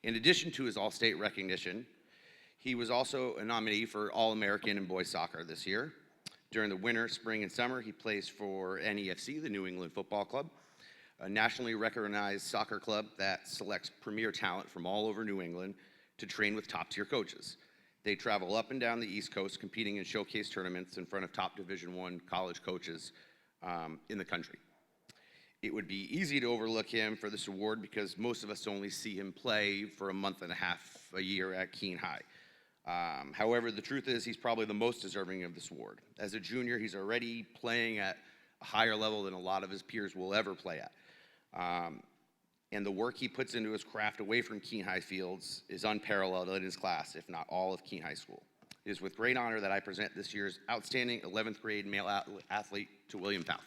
In addition to his All-State recognition, he was also a nominee for All-American in boys soccer this year. During the winter, spring, and summer, he plays for NEFC, the New England Football Club, a nationally recognized soccer club that selects premier talent from all over New England to train with top-tier coaches. They travel up and down the East Coast competing in showcase tournaments in front of top Division I college coaches in the country. It would be easy to overlook him for this award because most of us only see him play for a month and a half a year at Keene High. However, the truth is he's probably the most deserving of this award. As a junior, he's already playing at a higher level than a lot of his peers will ever play at. And the work he puts into his craft away from Keene High fields is unparalleled in his class, if not all of Keene High School. It is with great honor that I present this year's outstanding 11th grade male athlete to William Pauth.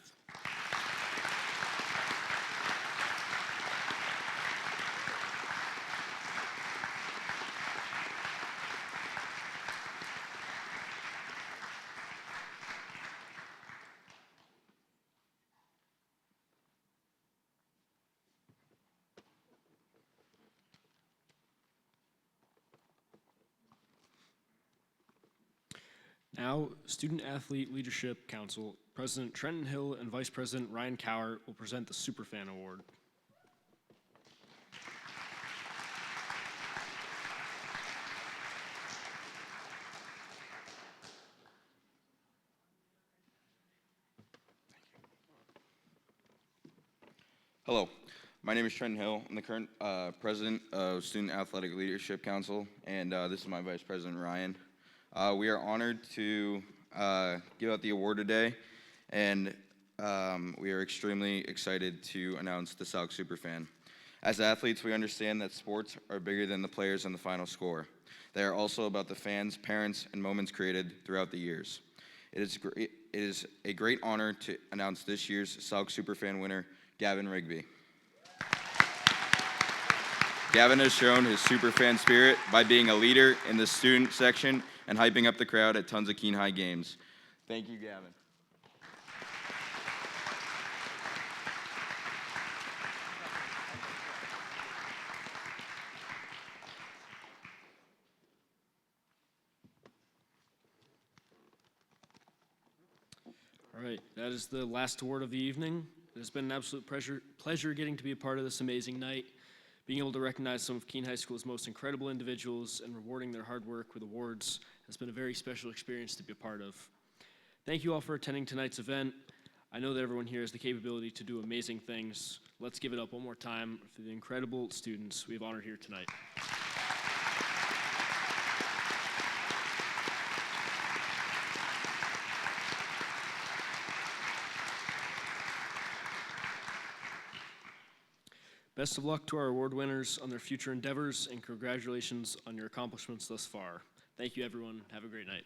Now, Student Athlete Leadership Council, President Trenton Hill and Vice President Ryan Cowart will present the Superfan Award. Hello, my name is Trenton Hill. I'm the current president of Student Athletic Leadership Council, and this is my vice president, Ryan. We are honored to give out the award today, and we are extremely excited to announce the Sauk Superfan. As athletes, we understand that sports are bigger than the players and the final score. They are also about the fans, parents, and moments created throughout the years. It is a great honor to announce this year's Sauk Superfan winner, Gavin Rigby. Gavin has shown his superfan spirit by being a leader in the student section and hyping up the crowd at tons of Keene High games. Thank you, Gavin. All right, that is the last award of the evening. It has been an absolute pleasure getting to be a part of this amazing night. Being able to recognize some of Keene High School's most incredible individuals and rewarding their hard work with awards has been a very special experience to be a part of. Thank you all for attending tonight's event. I know that everyone here has the capability to do amazing things. Let's give it up one more time for the incredible students we have honored here tonight. Best of luck to our award winners on their future endeavors, and congratulations on your accomplishments thus far. Thank you, everyone. Have a great night.